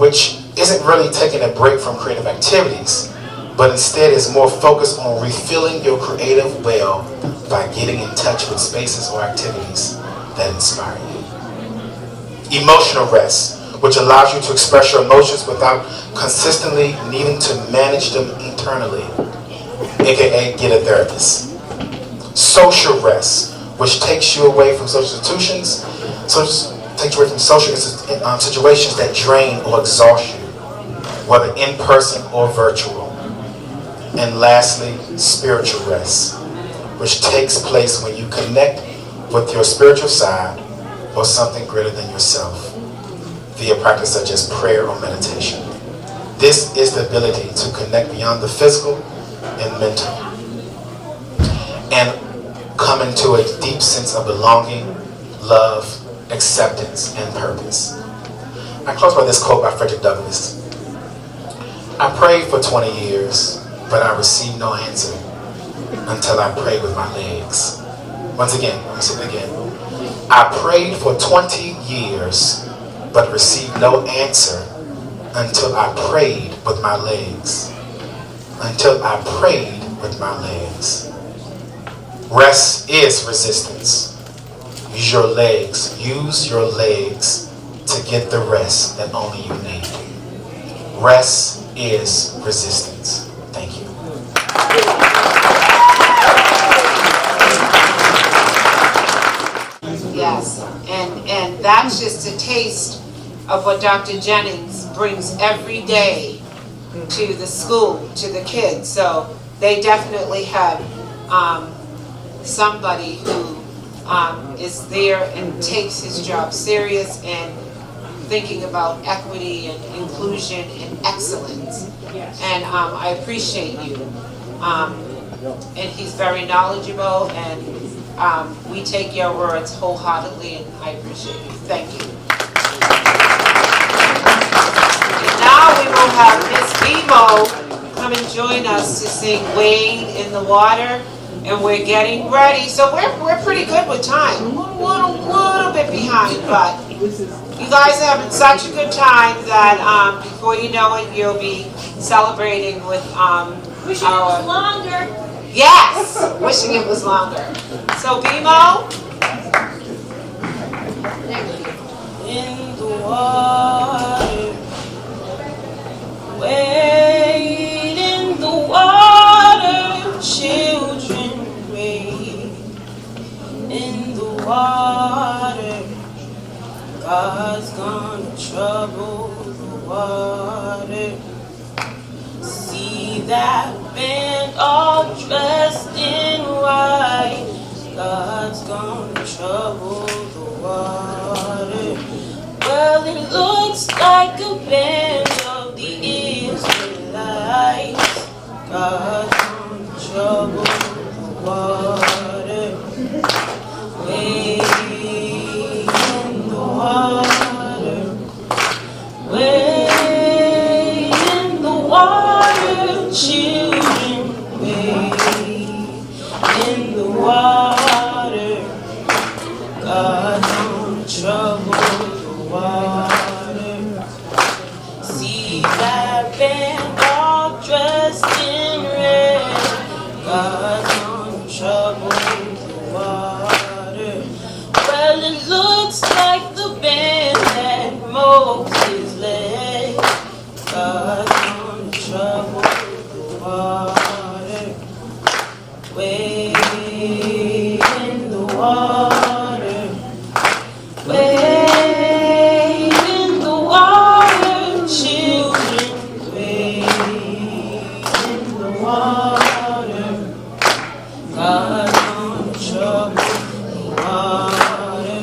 which isn't really taking a break from creative activities, but instead is more focused on refilling your creative well by getting in touch with spaces or activities that inspire you. Emotional rest, which allows you to express your emotions without consistently needing to manage them internally, aka get a therapist. Social rest, which takes you away from social institutions, takes you away from social situations that drain or exhaust you, whether in person or virtual. And lastly, spiritual rest, which takes place when you connect with your spiritual side or something greater than yourself via practice such as prayer or meditation. This is the ability to connect beyond the physical and mental and come into a deep sense of belonging, love, acceptance, and purpose. I close by this quote by Frederick Douglass. I prayed for 20 years, but I received no answer until I prayed with my legs. Once again, let me say it again. I prayed for 20 years, but received no answer until I prayed with my legs. Until I prayed with my legs. Rest is resistance. Use your legs. Use your legs to get the rest that only you need. Rest is resistance. Thank you. Yes, and that's just a taste of what Dr. Jennings brings every day to the school, to the kids. So they definitely have somebody who is there and takes his job serious and thinking about equity and inclusion and excellence. And I appreciate you. And he's very knowledgeable, and we take your words wholeheartedly, and I appreciate you. Thank you. And now we will have Miss Bebo come and join us to sing Wade in the Water, and we're getting ready. So we're pretty good with time. A little bit behind, but you guys are having such a good time that before you know it, you'll be celebrating with Wishing it was longer. Yes, wishing it was longer. So BMO. In the water, wade in the water, children wade in the water. God's gonna trouble the water. See that band all dressed in white. God's gonna trouble the water. Well, it looks like a band of the Israelites. God's gonna trouble the water. Way in the water. Way in the water, children. Way in the water. God's gonna trouble the water. See that band all dressed in red. God's gonna trouble the water. Well, it looks like the band that Moses led. God's gonna trouble the water. Way in the water. Way in the water, children. Way in the water. God's gonna trouble the water.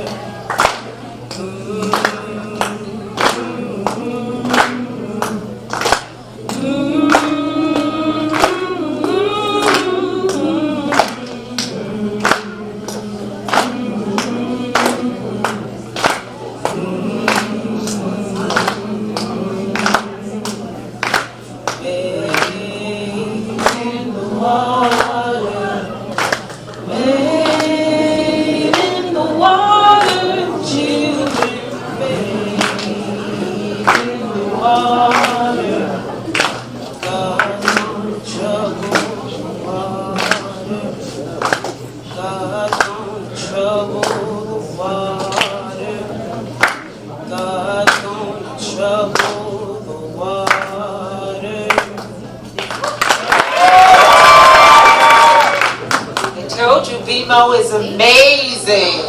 BMO is amazing.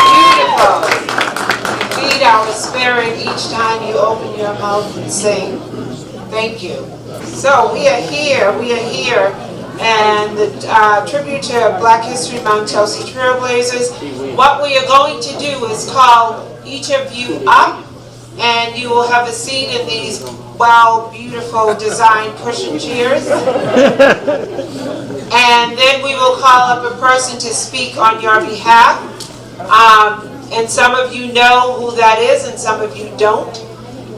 Beautiful. You feed our spirit each time you open your mouth and sing. Thank you. So we are here, and the tribute to Black History Month, Chelsea Trailblazers. What we are going to do is call each of you up, and you will have a seat in these beautiful designed cushion chairs. And then we will call up a person to speak on your behalf. And some of you know who that is, and some of you don't.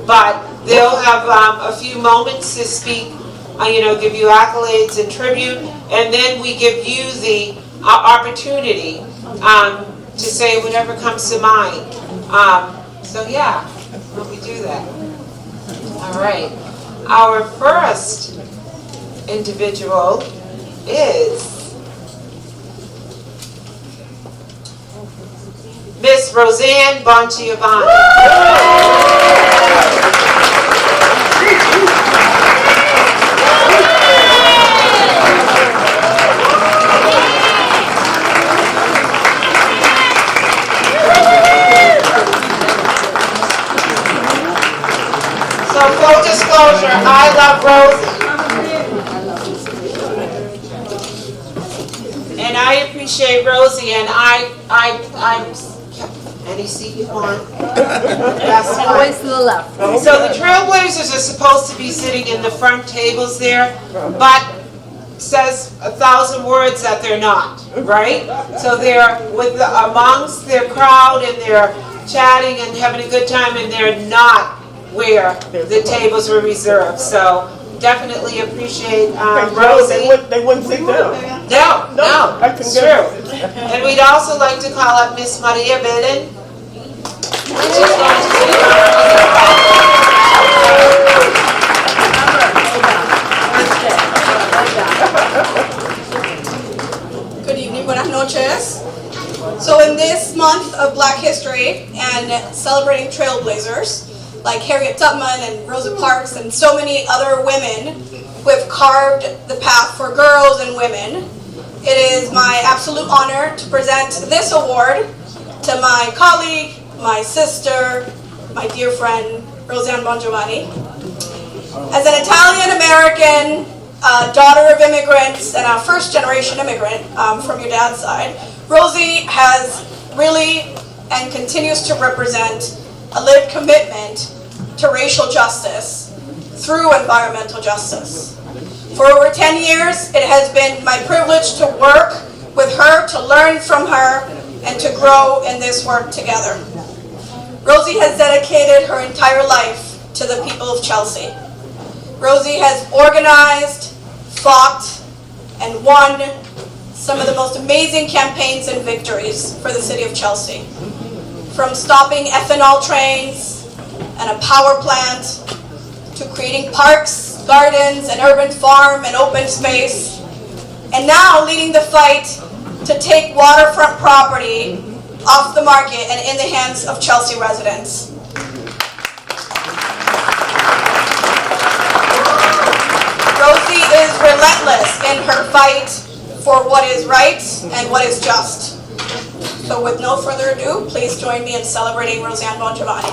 But they'll have a few moments to speak, give you accolades and tribute. And then we give you the opportunity to say whatever comes to mind. So yeah, we do that. All right. Our first individual is Miss Roseanne Bongiovanni. So full disclosure, I love Rosie. And I appreciate Rosie, and I'm any seat you want. That's fine. Always to the left. So the Trailblazers are supposed to be sitting in the front tables there, but says 1,000 words that they're not, right? So they're amongst their crowd, and they're chatting and having a good time, and they're not where the tables were reserved. So definitely appreciate Rosie. They wouldn't sit down. No, it's true. And we'd also like to call up Miss Maria Belen. She's going to Good evening, buenas noches. So in this month of Black History and celebrating Trailblazers, like Harriet Tubman and Rosa Parks and so many other women who have carved the path for girls and women, it is my absolute honor to present this award to my colleague, my sister, my dear friend, Roseanne Bongiovanni. As an Italian-American daughter of immigrants and a first-generation immigrant from your dad's side, Rosie has really and continues to represent a lived commitment to racial justice through environmental justice. For over 10 years, it has been my privilege to work with her, to learn from her, and to grow in this work together. Rosie has dedicated her entire life to the people of Chelsea. Rosie has organized, fought, and won some of the most amazing campaigns and victories for the city of Chelsea. From stopping ethanol trains and a power plant, to creating parks, gardens, an urban farm, and open space, and now leading the fight to take waterfront property off the market and in the hands of Chelsea residents. Rosie is relentless in her fight for what is right and what is just. So with no further ado, please join me in celebrating Roseanne Bongiovanni.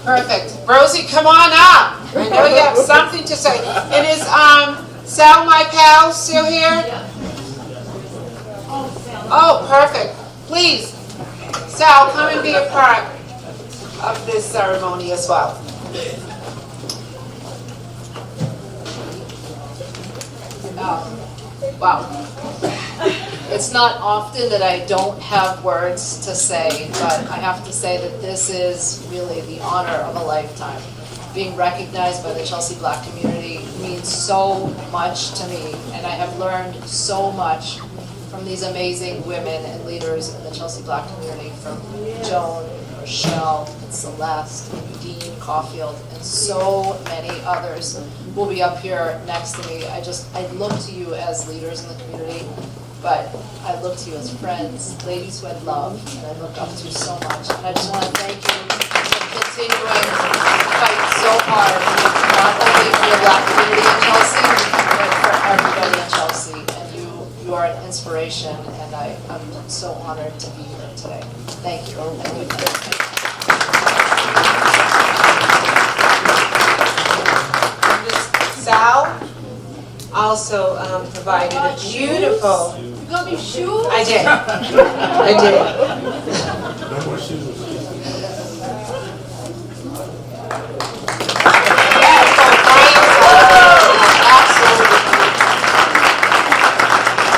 Perfect. Rosie, come on up. I know you have something to say. And is Sal, my pal, still here? Oh, perfect. Please, Sal, come and be a part of this ceremony as well. Wow. It's not often that I don't have words to say, but I have to say that this is really the honor of a lifetime. Being recognized by the Chelsea Black community means so much to me, and I have learned so much from these amazing women and leaders in the Chelsea Black community, from Joan, Rochelle, and Celeste, and Dean Caulfield, and so many others who will be up here next to me. I look to you as leaders in the community, but I look to you as friends, ladies who I love, and I look up to so much. And I just want to thank you for continuing to fight so hard, not only for the Black community in Chelsea, but for everybody in Chelsea. And you are an inspiration, and I'm so honored to be here today. Thank you. Sal also provided a beautiful. You got me shoes? I did. I did. No more shoes.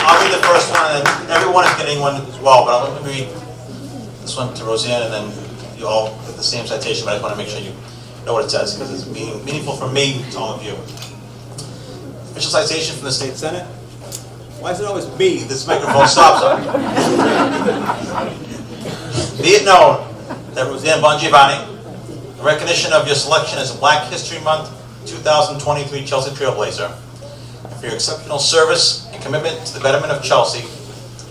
I'll read the first one, and everyone is getting one as well, but I'm going to read this one to Roseanne, and then you all get the same citation, but I just want to make sure you know what it says, because it's meaningful for me to all of you. Official citation from the State Senate. Why is it always me this microphone stops on? Be it known that Roseanne Bongiovanni, in recognition of your selection as Black History Month 2023 Chelsea Trailblazer, and for your exceptional service and commitment to the betterment of Chelsea,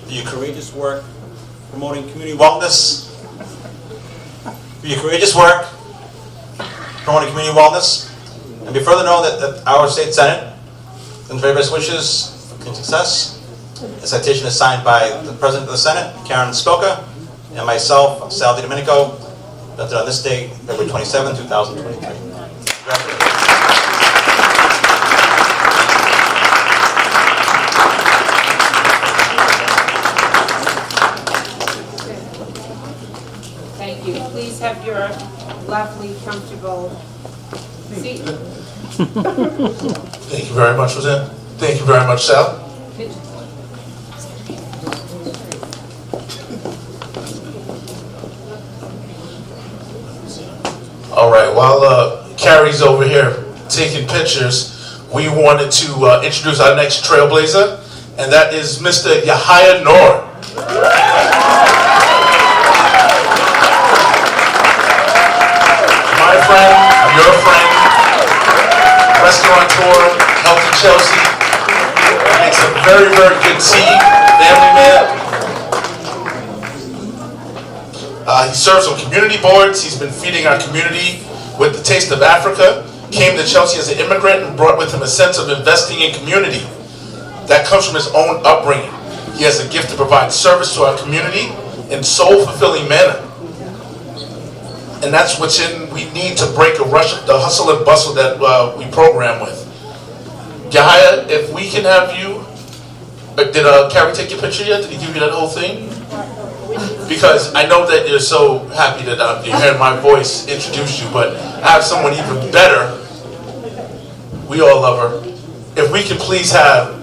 for your courageous work promoting community wellness, for your courageous work promoting community wellness, and be further known that our State Senate sends very best wishes for continued success. The citation is signed by the President of the Senate, Karen Spilka, and myself, Sal DiDomenico, presented on this date, February 27, 2023. Congratulations. Thank you. Please have your lovely, comfortable seat. Thank you very much, Roseanne. Thank you very much, Sal. All right, while Carrie's over here taking pictures, we wanted to introduce our next trailblazer, and that is Mr. Yahya Noor. My friend, your friend, restaurateur, Healthy Chelsea, makes a very, very good tea, family man. He serves on community boards. He's been feeding our community with the taste of Africa. Came to Chelsea as an immigrant and brought with him a sense of investing in community. That comes from his own upbringing. He has a gift to provide service to our community in soul-fulfilling manner. And that's what's we need to break the hustle and bustle that we program with. Yahaya, if we can have you, did Carrie take your picture yet? Did he give you that whole thing? Because I know that you're so happy that you heard my voice introduce you, but I have someone even better. We all love her. If we could please have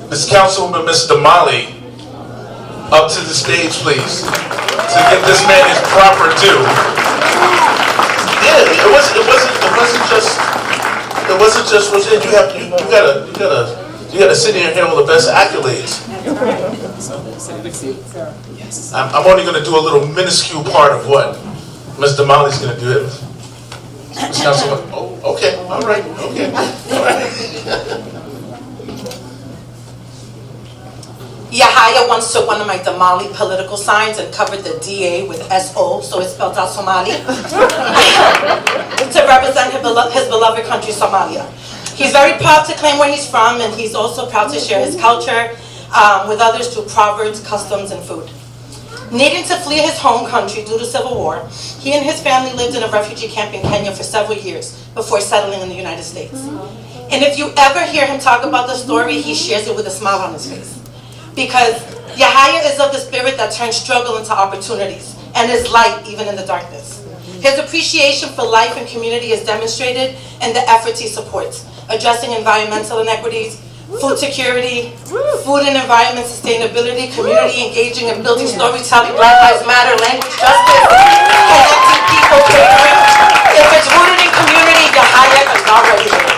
Ms. Councilwoman, Ms. Damali, up to the stage, please, to give this man his proper due. Yeah, it wasn't just Roseanne. You gotta sit here and hear all the best accolades. I'm only gonna do a little minuscule part of what Ms. Damali's gonna do. Ms. Councilwoman, oh, okay, all right, okay, all right. Yahaya once took one of my Damali political signs and covered the DA with SO, so it's spelled out Somali, to represent his beloved country, Somalia. He's very proud to claim where he's from, and he's also proud to share his culture with others through proverbs, customs, and food. Needing to flee his home country due to civil war, he and his family lived in a refugee camp in Kenya for several years before settling in the United States. And if you ever hear him talk about the story, he shares it with a smile on his face. Because Yahaya is of the spirit that turns struggle into opportunities and is light even in the darkness. His appreciation for life and community is demonstrated in the efforts he supports, addressing environmental inequities, food security, food and environment sustainability, community engaging and building storytelling, Black Lives Matter, language justice, connecting people, catering. If it's rooted in community, Yahaya is already there.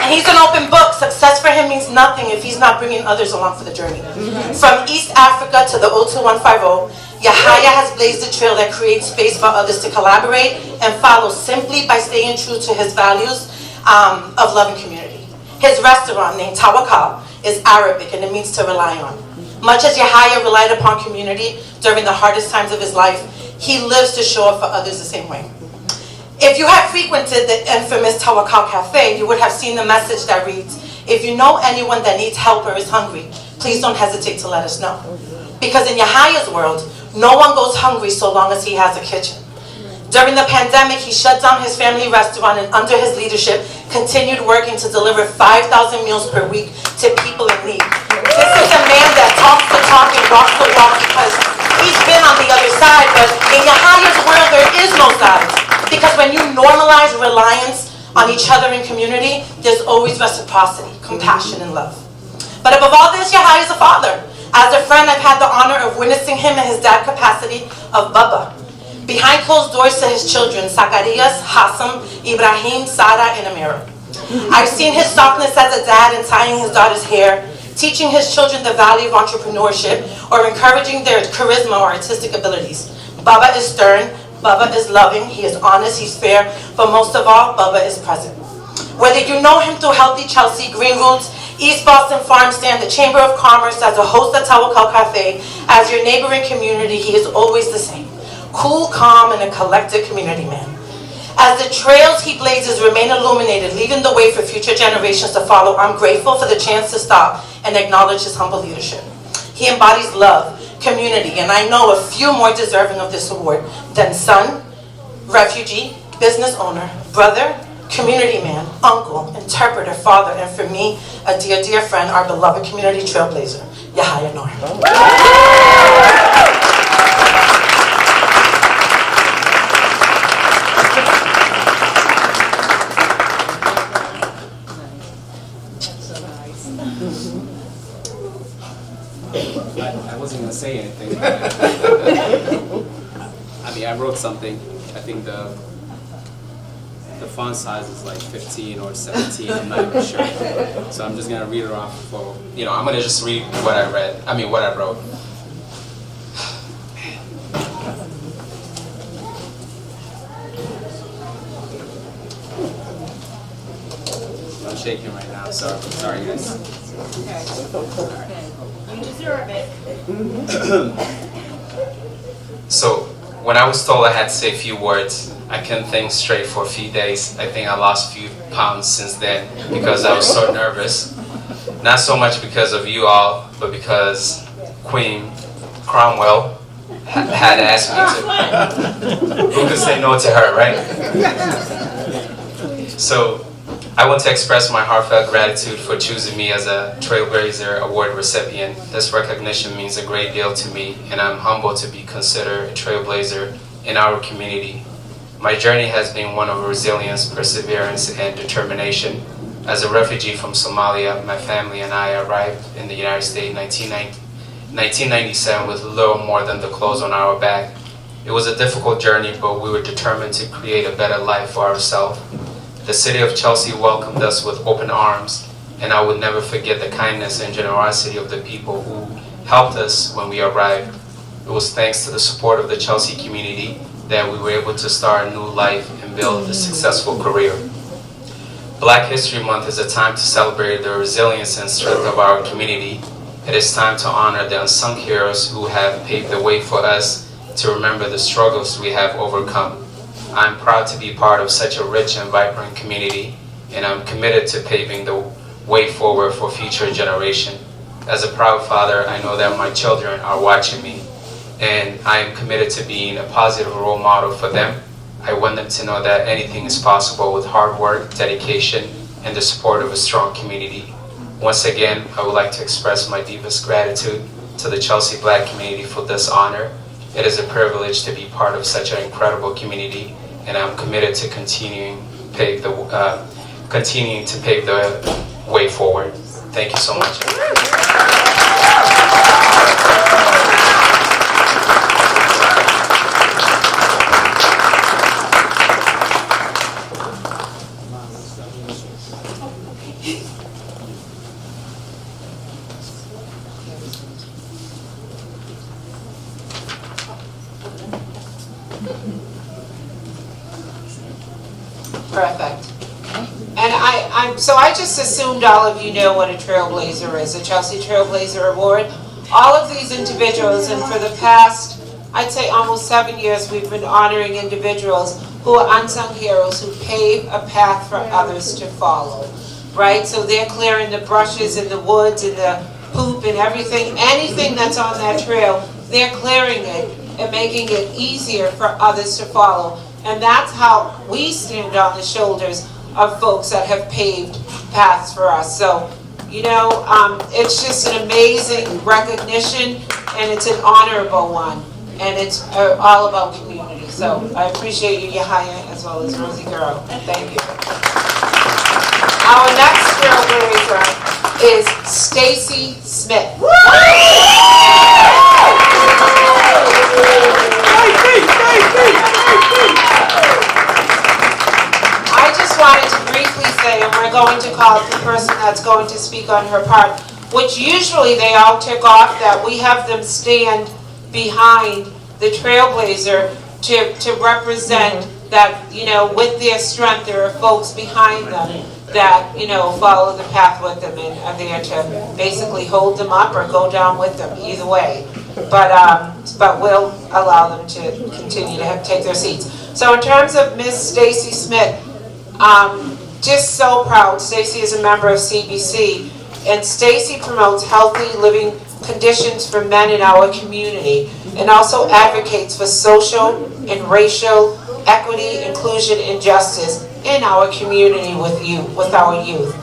And he's an open book. Success for him means nothing if he's not bringing others along for the journey. From East Africa to the 02150, Yahaya has blazed a trail that creates space for others to collaborate and follow simply by staying true to his values of love and community. His restaurant, named Tawakal, is Arabic and it means to rely on. Much as Yahaya relied upon community during the hardest times of his life, he lives to show up for others the same way. If you have frequented the infamous Tawakal Cafe, you would have seen the message that reads, "If you know anyone that needs help or is hungry, please don't hesitate to let us know." Because in Yahaya's world, no one goes hungry so long as he has a kitchen. During the pandemic, he shut down his family restaurant and under his leadership, continued working to deliver 5,000 meals per week to people in need. This is a man that talks the talk and walks the walk because he's been on the other side, but in Yahaya's world, there is no side. Because when you normalize reliance on each other in community, there's always reciprocity, compassion, and love. But above all this, Yahaya is a father. As a friend, I've had the honor of witnessing him in his dad capacity of Baba. Behind closed doors to his children, Zacharias, Hassam, Ibrahim, Sarah, and Amira. I've seen his softness as a dad in tying his daughter's hair, teaching his children the value of entrepreneurship, or encouraging their charisma or artistic abilities. Baba is stern, Baba is loving, he is honest, he's fair, but most of all, Baba is present. Whether you know him through Healthy Chelsea, Green Roots, East Boston Farm Stand, the Chamber of Commerce, as a host at Tawakal Cafe, as your neighboring community, he is always the same. Cool, calm, and a collected community man. As the trails he blazes remain illuminated, leading the way for future generations to follow, I'm grateful for the chance to stop and acknowledge his humble leadership. He embodies love, community, and I know a few more deserving of this award than son, refugee, business owner, brother, community man, uncle, interpreter, father, and for me, a dear, dear friend, our beloved community trailblazer, Yahaya Noor. I wasn't going to say anything. I mean, I wrote something. I think the font size is like 15 or 17. I'm not even sure. So I'm just going to read it off for, I'm going to just read what I read. I mean, what I wrote. I'm shaking right now. Sorry guys. You deserve it. So, when I was told I had to say a few words, I couldn't think straight for a few days. I think I lost a few pounds since then because I was so nervous. not so much because of you all, but because Queen Cromwell had asked me to. Who could say no to her, right? So I want to express my heartfelt gratitude for choosing me as a Trailblazer Award recipient. This recognition means a great deal to me, and I'm humbled to be considered a trailblazer in our community. My journey has been one of resilience, perseverance, and determination. As a refugee from Somalia, my family and I arrived in the United States in 1997 with little more than the clothes on our back. It was a difficult journey, but we were determined to create a better life for ourselves. The city of Chelsea welcomed us with open arms, and I would never forget the kindness and generosity of the people who helped us when we arrived. It was thanks to the support of the Chelsea community that we were able to start a new life and build a successful career. Black History Month is a time to celebrate the resilience and strength of our community. It is time to honor the unsung heroes who have paved the way for us to remember the struggles we have overcome. I'm proud to be part of such a rich and vibrant community, and I'm committed to paving the way forward for future generations. As a proud father, I know that my children are watching me, and I am committed to being a positive role model for them. I want them to know that anything is possible with hard work, dedication, and the support of a strong community. Once again, I would like to express my deepest gratitude to the Chelsea Black community for this honor. It is a privilege to be part of such an incredible community, and I'm committed to continuing to pave the way forward. Thank you so much. Perfect. And I just assumed all of you know what a Trailblazer is, a Chelsea Trailblazer Award. All of these individuals, and for the past, I'd say almost 7 years, we've been honoring individuals who are unsung heroes who pave a path for others to follow, right? So they're clearing the brushes and the woods and the poop and everything, anything that's on that trail, they're clearing it and making it easier for others to follow. And that's how we stand on the shoulders of folks that have paved paths for us. So, you know, it's just an amazing recognition, and it's an honorable one, and it's all about community. So I appreciate you, Yahaya, as well as Rosie Girl. Thank you. Our next trailblazer is Stacy Smith. I just wanted to briefly say, and we're going to call the person that's going to speak on her part, which usually they all tick off, that we have them stand behind the Trailblazer to represent that, you know, with their strength, there are folks behind them that, you know, follow the path with them and are there to basically hold them up or go down with them, either way. But we'll allow them to continue to take their seats. So in terms of Miss Stacy Smith, just so proud. Stacy is a member of CBC, and Stacy promotes healthy living conditions for men in our community, and also advocates for social and racial equity, inclusion, and justice in our community with our youth.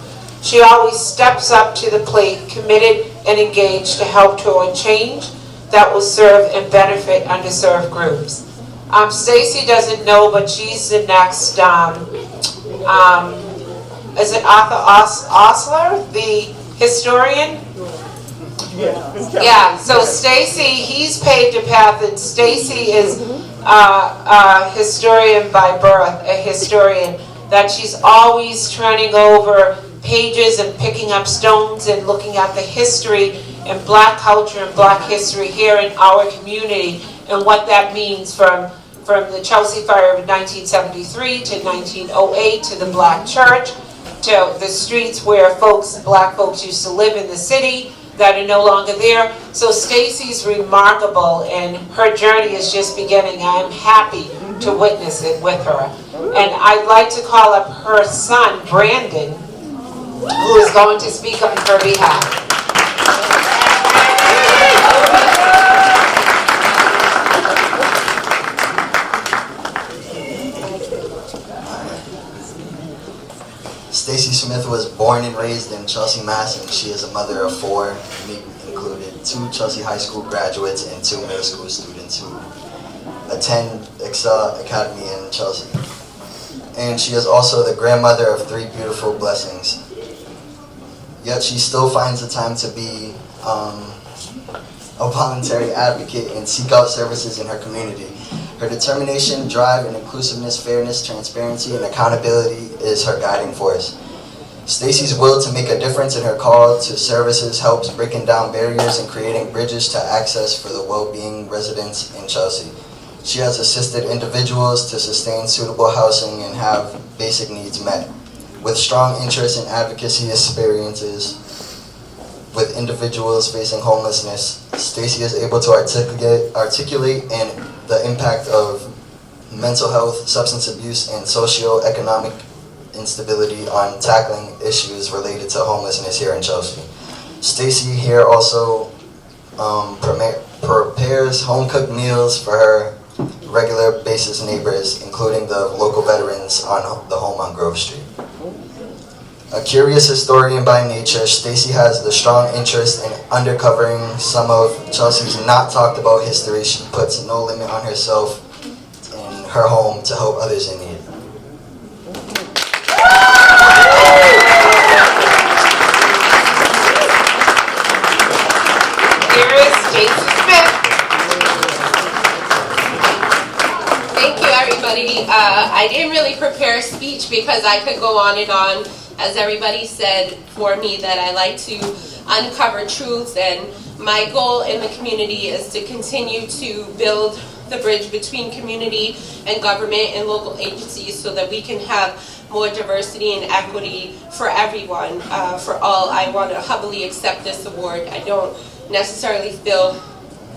She always steps up to the plate, committed and engaged to help toward change that will serve and benefit underserved groups. Stacy doesn't know, but she's the next, is it Arthur Osler, the historian? Yeah, so Stacy, he's paved a path, and Stacy is a historian by birth, a historian, that she's always turning over pages and picking up stones and looking at the history and Black culture and Black history here in our community, and what that means from the Chelsea fire of 1973 to 1908, to the Black church, to the streets where Black folks used to live in the city that are no longer there. So Stacy's remarkable, and her journey is just beginning. I'm happy to witness it with her. And I'd like to call up her son, Brandon, who is going to speak on her behalf. Stacy Smith was born and raised in Chelsea, Mass, and she is a mother of 4, me included, 2 Chelsea High School graduates and 2 middle school students who attend Excel Academy in Chelsea. And she is also the grandmother of 3 beautiful blessings. Yet she still finds the time to be a voluntary advocate and seek out services in her community. Her determination, drive, and inclusiveness, fairness, transparency, and accountability is her guiding force. Stacy's will to make a difference in her call to services helps breaking down barriers and creating bridges to access for the well-being residents in Chelsea. She has assisted individuals to sustain suitable housing and have basic needs met. With strong interest in advocacy experiences with individuals facing homelessness, Stacy is able to articulate and the impact of mental health, substance abuse, and socio-economic instability on tackling issues related to homelessness here in Chelsea. Stacy here also prepares home-cooked meals for her regular basis neighbors, including the local veterans on the home on Grove Street. A curious historian by nature, Stacy has the strong interest in uncovering some of Chelsea's not talked about history. She puts no limit on herself in her home to help others in need. Here is Stacy Smith. Thank you, everybody. I didn't really prepare a speech because I could go on and on. As everybody said for me, that I like to uncover truths, and my goal in the community is to continue to build the bridge between community and government and local agencies so that we can have more diversity and equity for everyone, for all. I want to humbly accept this award. I don't necessarily feel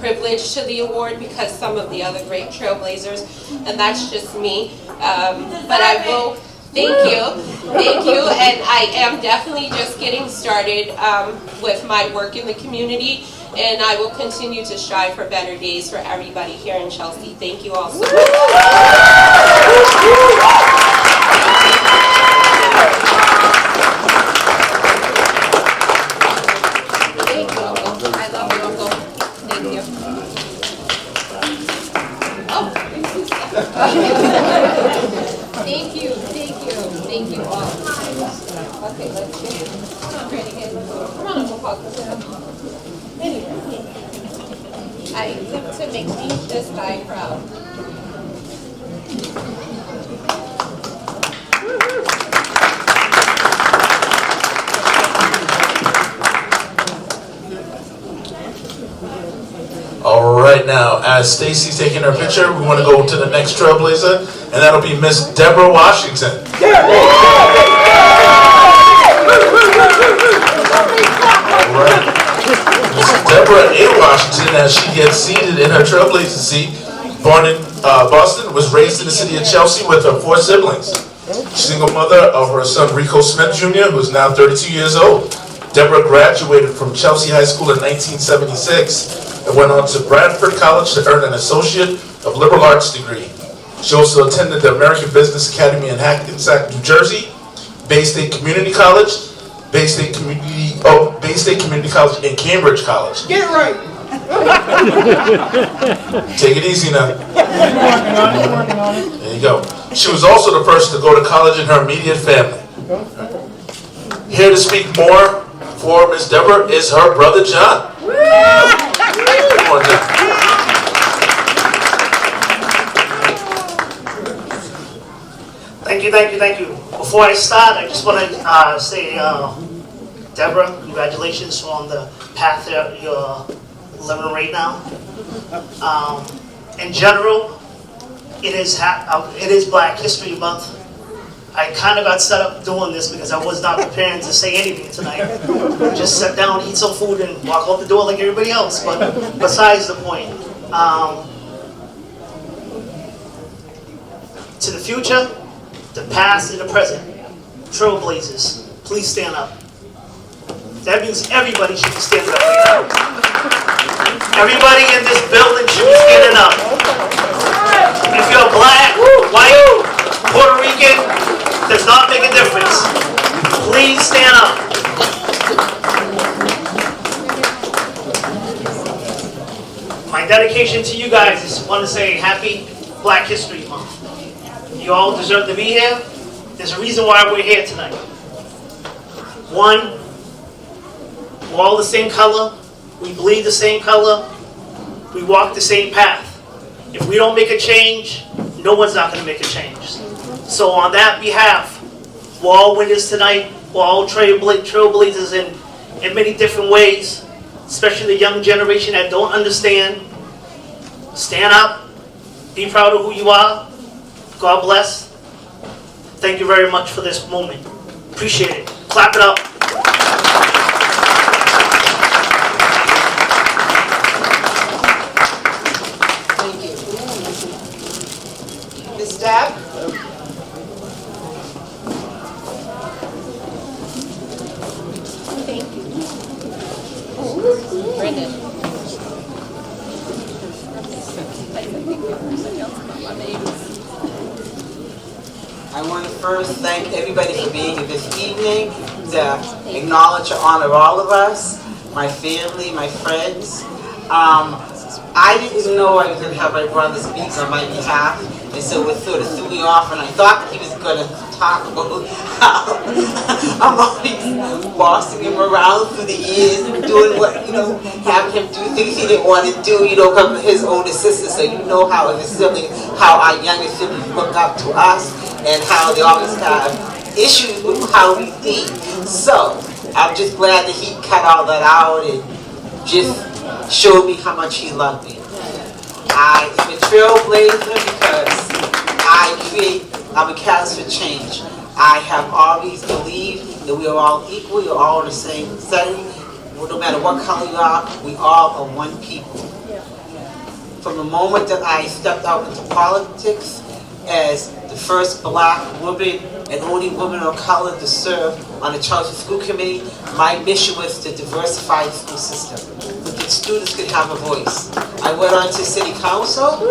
privileged to the award because some of the other great trailblazers, and that's just me, but I will. Thank you, and I am definitely just getting started with my work in the community, and I will continue to strive for better days for everybody here in Chelsea. Thank you all so much. Thank you, Uncle. I love you, Uncle. Thank you. Oh. Thank you all. Okay, let's get it. Come on, Granny, come on, Uncle Paul. Anyway, I live to make this guy proud. All right, now, as Stacy's taking her picture, we want to go to the next trailblazer, and that'll be Miss Deborah Washington. All right. Miss Deborah A. Washington, as she gets seated in her trailblazer seat, born in Boston, was raised in the city of Chelsea with her 4 siblings. Single mother of her son Rico Smith Jr., who is now 32 years old. Deborah graduated from Chelsea High School in 1976 and went on to Bradford College to earn an Associate of Liberal Arts degree. She also attended the American Business Academy in Hackensack, New Jersey, Bay State Community College, Bay State Community College, and Cambridge College. Get it right. Take it easy now. There you go. She was also the first to go to college in her immediate family. Here to speak more for Miss Deborah is her brother John. Come on, John. Thank you. Before I start, I just want to say, Deborah, congratulations on the path that you're living right now. In general, it is Black History Month. I kind of got set up doing this because I was not preparing to say anything tonight. Just sit down, eat some food, and walk out the door like everybody else. But besides the point, to the future, the past, and the present, trailblazers, please stand up. That means everybody should be standing up right now. Everybody in this building should be standing up. If you're black, white, Puerto Rican, does not make a difference. Please stand up. My dedication to you guys is want to say Happy Black History Month. You all deserve to be here. There's a reason why we're here tonight. One, we're all the same color. We bleed the same color. We walk the same path. If we don't make a change, no one's not going to make a change. So on that behalf, we're all winners tonight. We're all trailblazers in many different ways, especially the young generation that don't understand. Stand up. Be proud of who you are. God bless. Thank you very much for this moment. Appreciate it. Clap it up. Thank you. Ms. Deb? Thank you. Brendan. I want to first thank everybody for being here this evening, to acknowledge and honor all of us, my family, my friends. I didn't even know I was going to have my brother speak on my behalf, and so it sort of threw me off, and I thought that he was going to talk about how I'm always bossing him around through the years and doing what, having him do things he didn't want to do, come from his older sister, so you know how as a sibling, how our younger siblings look up to us, and how they always have issues with how we think. So, I'm just glad that he cut all that out and just showed me how much he loved me. I'm a trailblazer because I'm a catalyst for change. I have always believed that we are all equal, we're all in the same setting. No matter what color you are, we all are one people. From the moment that I stepped out into politics as the first black woman and only woman of color to serve on the Chelsea School Committee, my mission was to diversify the school system, so that students could have a voice. I went on to City Council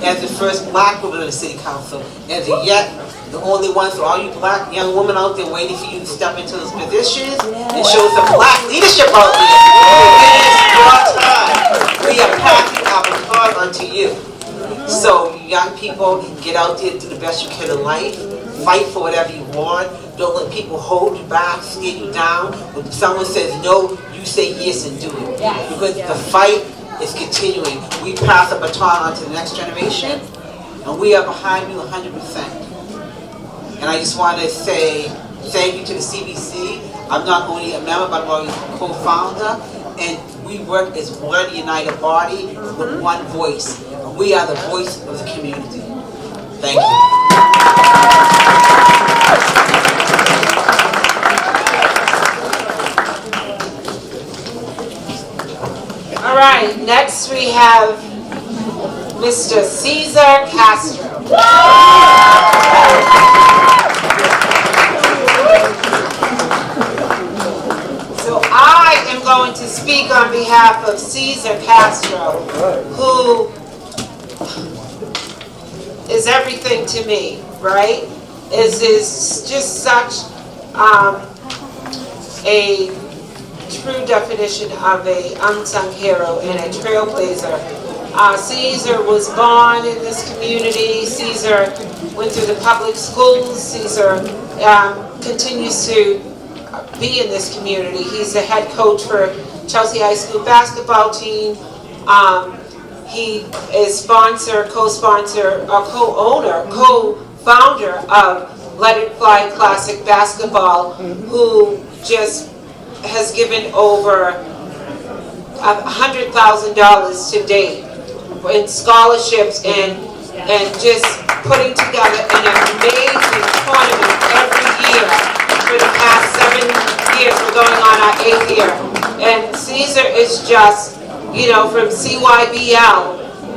as the first black woman on the City Council, and yet the only one for all you black young women out there waiting for you to step into those positions and show some black leadership out there. It is your time. We are passing our baton on to you. So, young people, get out there, do the best you can in life, fight for whatever you want, don't let people hold you back, scare you down. When someone says no, you say yes and do it. Because the fight is continuing. We pass the baton on to the next generation, and we are behind you 100%. And I just want to say thank you to the CBC. I'm not only a member, but I'm also a co-founder, and we work as one united body with one voice. We are the voice of the community. Thank you. All right, next we have Mr. Cesar Castro. So I am going to speak on behalf of Cesar Castro, who is everything to me, right? Is just such a true definition of a unsung hero and a trailblazer. Cesar was born in this community. Cesar went through the public schools. Cesar continues to be in this community. He's the head coach for Chelsea High School basketball team. He is sponsor, co-sponsor, or co-owner, co-founder of Let It Fly Classic Basketball, who just has given over $100,000 to date in scholarships and just putting together an amazing tournament every year for the past 7 years. We're going on our 8th year. And Cesar is just, from CYBL,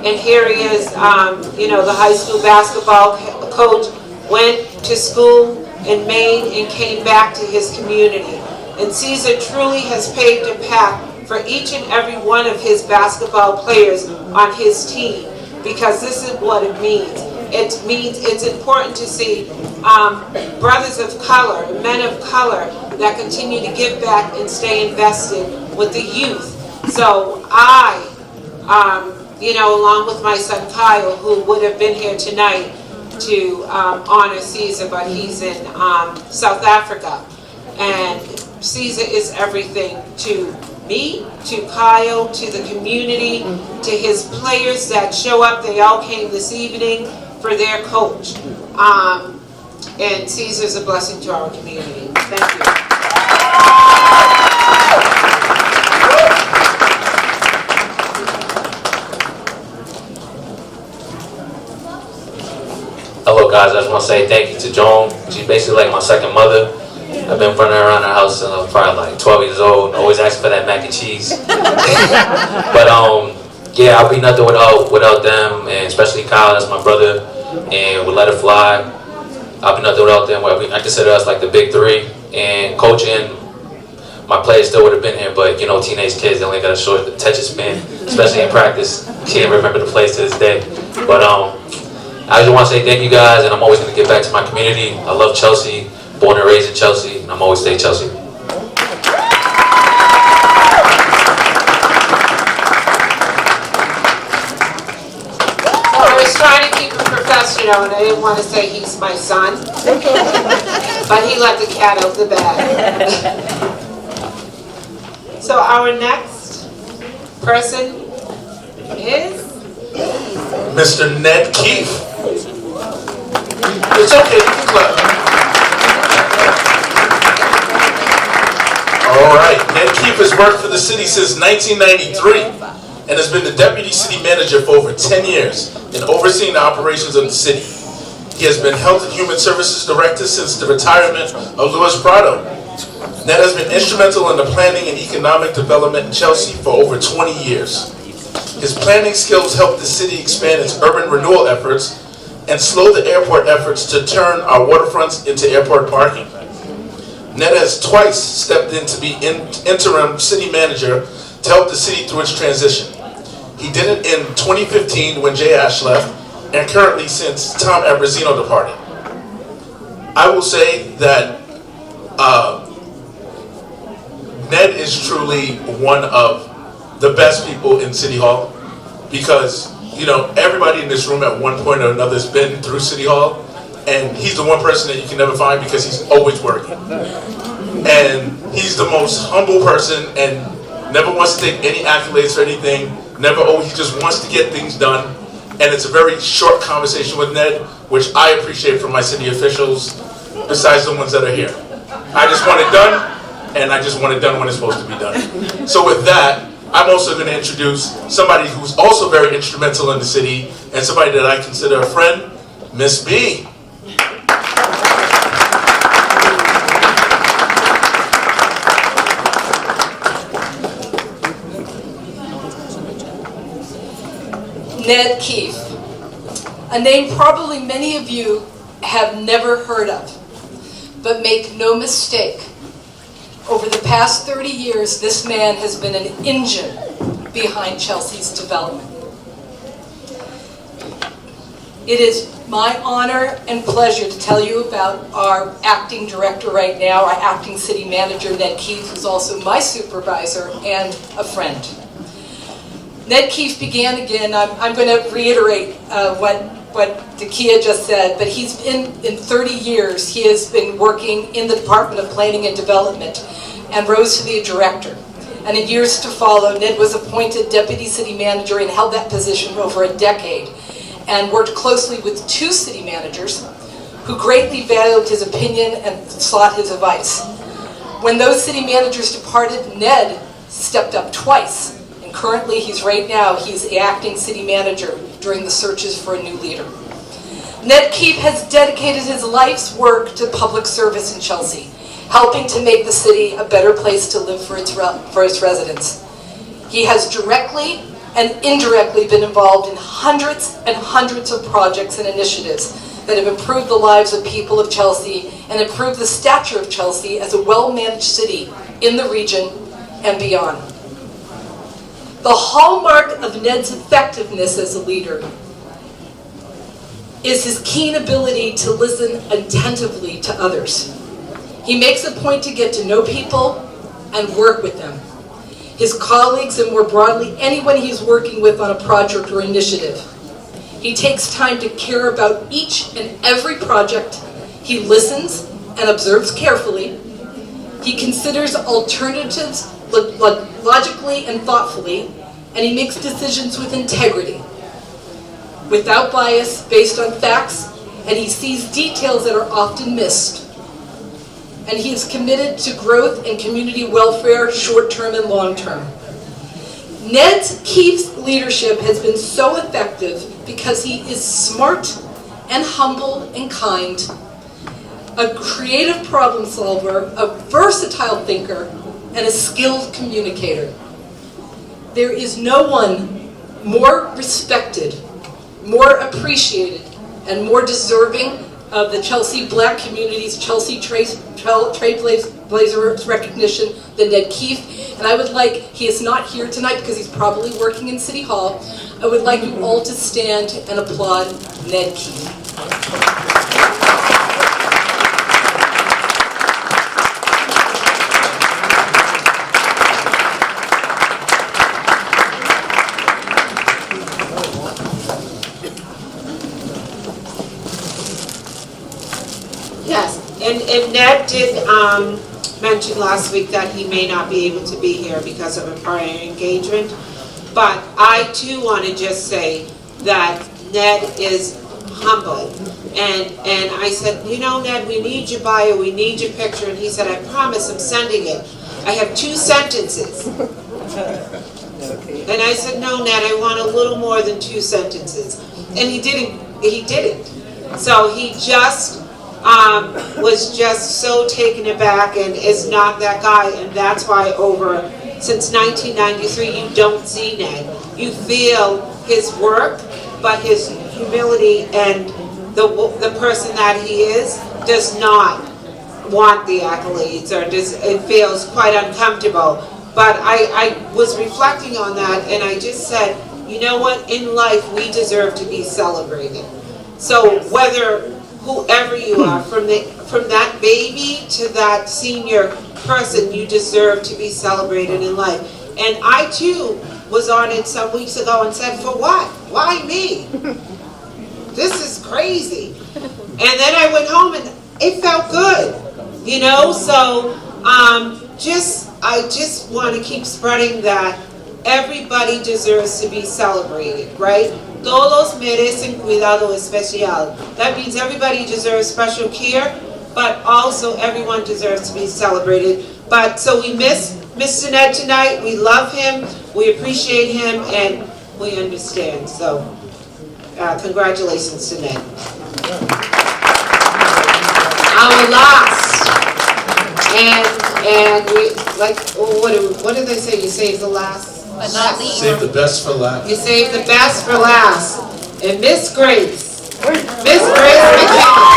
and here he is, the high school basketball coach, went to school in Maine and came back to his community. And Caesar truly has paved a path for each and every one of his basketball players on his team, because this is what it means. It means it's important to see brothers of color, men of color that continue to give back and stay invested with the youth. So I, along with my son Kyle, who would have been here tonight to honor Caesar, but he's in South Africa. And Caesar is everything to me, to Kyle, to the community, to his players that show up. They all came this evening for their coach. And Caesar's a blessing to our community. Thank you. Hello guys, I just want to say thank you to Joan. She's basically like my second mother. I've been running around her house since I was probably like 12 years old, always asking for that mac and cheese. But yeah, I'll be nothing without them, and especially Kyle, that's my brother, and with Let It Fly. I'll be nothing without them. I consider us like the big three, and coaching, my players still would have been here, but teenage kids, they only got a short attention span, especially in practice. Can't remember the plays to this day. But I just want to say thank you guys, and I'm always going to give back to my community. I love Chelsea, born and raised in Chelsea, and I'm always stay Chelsea. I was trying to keep it professional, and I didn't want to say he's my son, but he let the cat out the bag. So our next person is Mr. Ned Keefe. It's okay, you can clap. All right, Ned Keefe has worked for the city since 1993 and has been the deputy city manager for over 10 years and overseeing the operations of the city. He has been Health and Human Services Director since the retirement of Luis Prado. Ned has been instrumental in the planning and economic development in Chelsea for over 20 years. His planning skills helped the city expand its urban renewal efforts and slow the airport efforts to turn our waterfronts into airport parking. Ned has twice stepped in to be interim city manager to help the city through its transition. He did it in 2015 when Jay Ash left, and currently since Tom Ambrosino departed. I will say that Ned is truly one of the best people in City Hall, because everybody in this room at one point or another has been through City Hall, and he's the one person that you can never find because he's always working. And he's the most humble person and never wants to take any accolades for anything, he just wants to get things done. And it's a very short conversation with Ned, which I appreciate from my city officials, besides the ones that are here. I just want it done, and I just want it done when it's supposed to be done. So with that, I'm also going to introduce somebody who's also very instrumental in the city and somebody that I consider a friend, Miss B. Ned Keefe, a name probably many of you have never heard of, but make no mistake, over the past 30 years, this man has been an engine behind Chelsea's development. It is my honor and pleasure to tell you about our acting director right now, our acting city manager, Ned Keefe, who's also my supervisor and a friend. Ned Keefe began again, I'm going to reiterate what Dakia just said, but he's been, in 30 years, he has been working in the Department of Planning and Development and rose to be a director. And in years to follow, Ned was appointed deputy city manager and held that position for over a decade and worked closely with two city managers who greatly valued his opinion and sought his advice. When those city managers departed, Ned stepped up twice. And currently, he's the acting city manager during the searches for a new leader. Ned Keefe has dedicated his life's work to public service in Chelsea, helping to make the city a better place to live for its residents. He has directly and indirectly been involved in hundreds and hundreds of projects and initiatives that have improved the lives of people of Chelsea and improved the stature of Chelsea as a well-managed city in the region and beyond. The hallmark of Ned's effectiveness as a leader is his keen ability to listen attentively to others. He makes a point to get to know people and work with them, his colleagues, and more broadly, anyone he's working with on a project or initiative. He takes time to care about each and every project. He listens and observes carefully. He considers alternatives logically and thoughtfully, and he makes decisions with integrity, without bias, based on facts, and he sees details that are often missed. And he is committed to growth and community welfare, short-term and long-term. Ned Keefe's leadership has been so effective because he is smart and humble and kind, a creative problem solver, a versatile thinker, and a skilled communicator. There is no one more respected, more appreciated, and more deserving of the Chelsea Black community's Chelsea Trailblazers recognition than Ned Keefe. And I would like, he is not here tonight because he's probably working in City Hall, I would like you all to stand and applaud Ned Keefe. Yes, and Ned did mention last week that he may not be able to be here because of a prior engagement. But I too want to just say that Ned is humble. And I said, you know, Ned, we need your bio, we need your picture. And he said, I promise I'm sending it. I have 2 sentences. And I said, no, Ned, I want a little more than 2 sentences. And he didn't. So he just was just so taken aback and is not that guy. And that's why since 1993, you don't see Ned. You feel his work, but his humility and the person that he is does not want the accolades, or it feels quite uncomfortable. But I was reflecting on that, and I just said, you know what, in life we deserve to be celebrated. So whoever you are, from that baby to that senior person, you deserve to be celebrated in life. And I too was on it some weeks ago and said, for what? Why me? This is crazy. And then I went home and it felt good, you know? So I just want to keep spreading that everybody deserves to be celebrated, right? Todos merecen cuidado especial. That means everybody deserves special care, but also everyone deserves to be celebrated. But so we miss Mr. Ned tonight. We love him, we appreciate him, and we understand. So congratulations to Ned. Our last, and we like, what do they say? You save the last. But not least. Save the best for last. You saved the best for last. And Miss Grace. Miss Grace McKinney.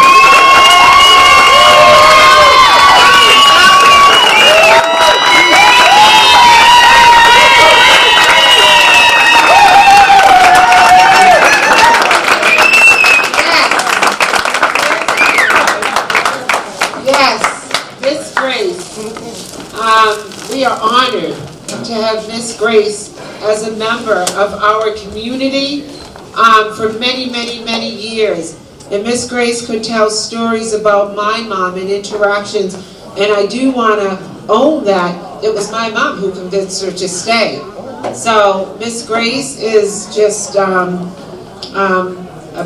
Yes, Miss Grace. We are honored to have Miss Grace as a member of our community for many, many, many years. And Miss Grace could tell stories about my mom and interactions, and I do want to own that it was my mom who convinced her to stay. So Miss Grace is just a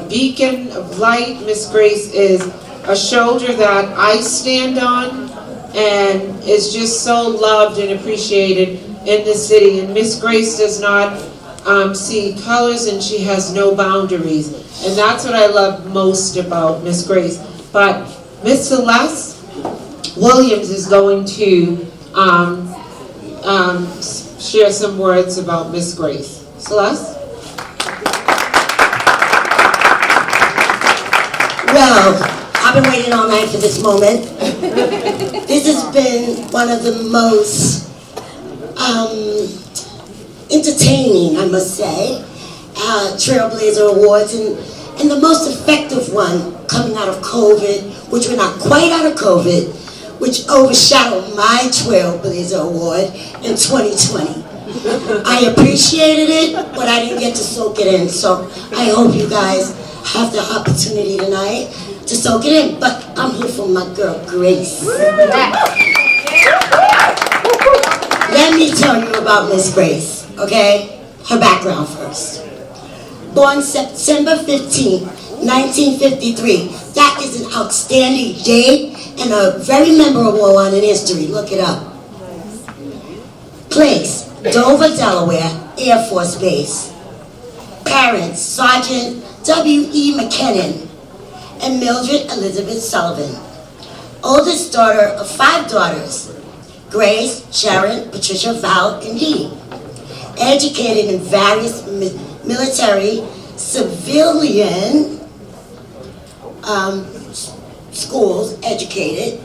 beacon of light. Miss Grace is a shoulder that I stand on and is just so loved and appreciated in the city. And Miss Grace does not see colors, and she has no boundaries. And that's what I love most about Miss Grace. But Miss Celeste Williams is going to share some words about Miss Grace. Celeste? Well, I've been waiting all night for this moment. This has been one of the most entertaining, I must say, Trailblazer Awards, and the most effective one coming out of COVID, which we're not quite out of COVID, which overshadowed my Trailblazer Award in 2020. I appreciated it, but I didn't get to soak it in, so I hope you guys have the opportunity tonight to soak it in. But I'm here for my girl, Grace. Let me tell you about Miss Grace, okay? Her background first. Born September 15, 1953. That is an outstanding date and a very memorable one in history. Look it up. Place, Dover, Delaware, Air Force Base. Parents, Sergeant W.E. McKinnon and Mildred Elizabeth Sullivan. Oldest daughter of 5 daughters, Grace, Sharon, Patricia, Val, and Dee. Educated in various military, civilian schools, educated.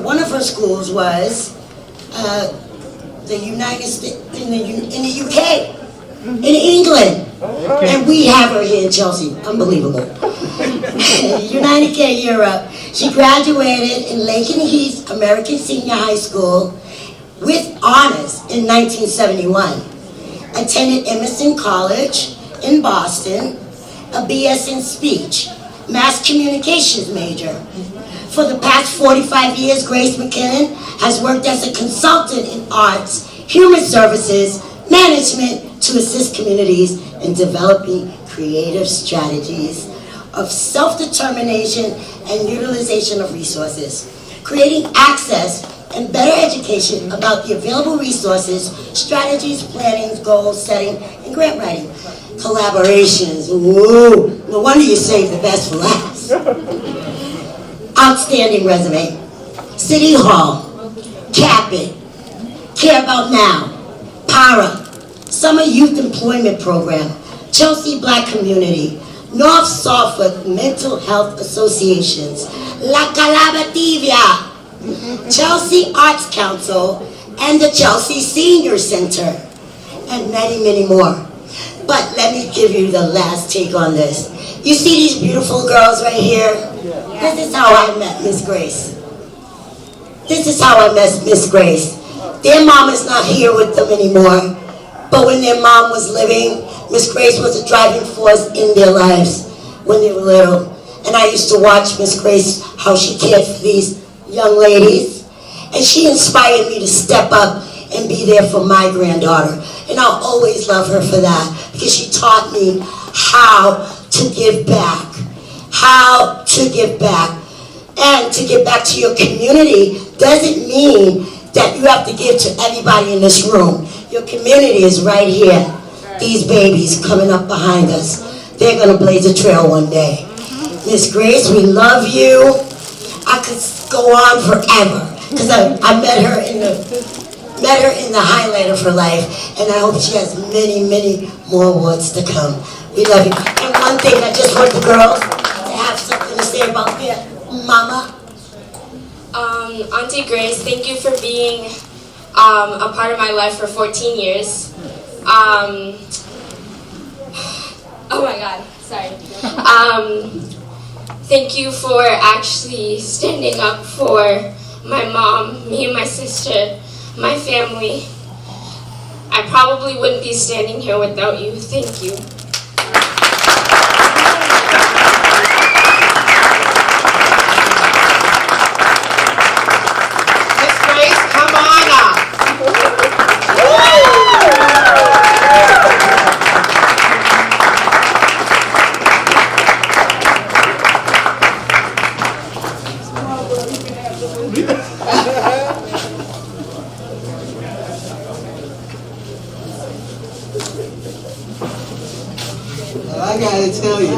One of her schools was the United States, in the UK, in England, and we have her here in Chelsea. Unbelievable. United Care Europe. She graduated in Laken Heath American Senior High School with honors in 1971. Attended Emerson College in Boston, a BS in speech, mass communications major. For the past 45 years, Grace McKinnon has worked as a consultant in arts, human services, management to assist communities in developing creative strategies of self-determination and utilization of resources, creating access and better education about the available resources, strategies, planning, goal setting, and grant writing. Collaborations, ooh, no wonder you saved the best for last. Outstanding resume. City Hall, Capit, Care About Now, PARA, Summer Youth Employment Program, Chelsea Black Community, North Suffolk Mental Health Associations, La Calabativia, Chelsea Arts Council, and the Chelsea Senior Center, and many, many more. But let me give you the last take on this. You see these beautiful girls right here? This is how I met Miss Grace. This is how I met Miss Grace. Their mom is not here with them anymore, but when their mom was living, Miss Grace was a driving force in their lives when they were little. And I used to watch Miss Grace, how she cared for these young ladies, and she inspired me to step up and be there for my granddaughter. And I'll always love her for that, because she taught me how to give back. How to give back. And to give back to your community doesn't mean that you have to give to everybody in this room. Your community is right here. These babies coming up behind us, they're gonna blaze a trail one day. Miss Grace, we love you. I could go on forever, because I met her in the highlight of her life, and I hope she has many, many more awards to come. We love you. And one thing, I just want the girls to have something to say about their mama. Auntie Grace, thank you for being a part of my life for 14 years. Oh my God, sorry. Thank you for actually standing up for my mom, me and my sister, my family. I probably wouldn't be standing here without you. Thank you. Miss Grace, come on up. Well, I gotta tell you,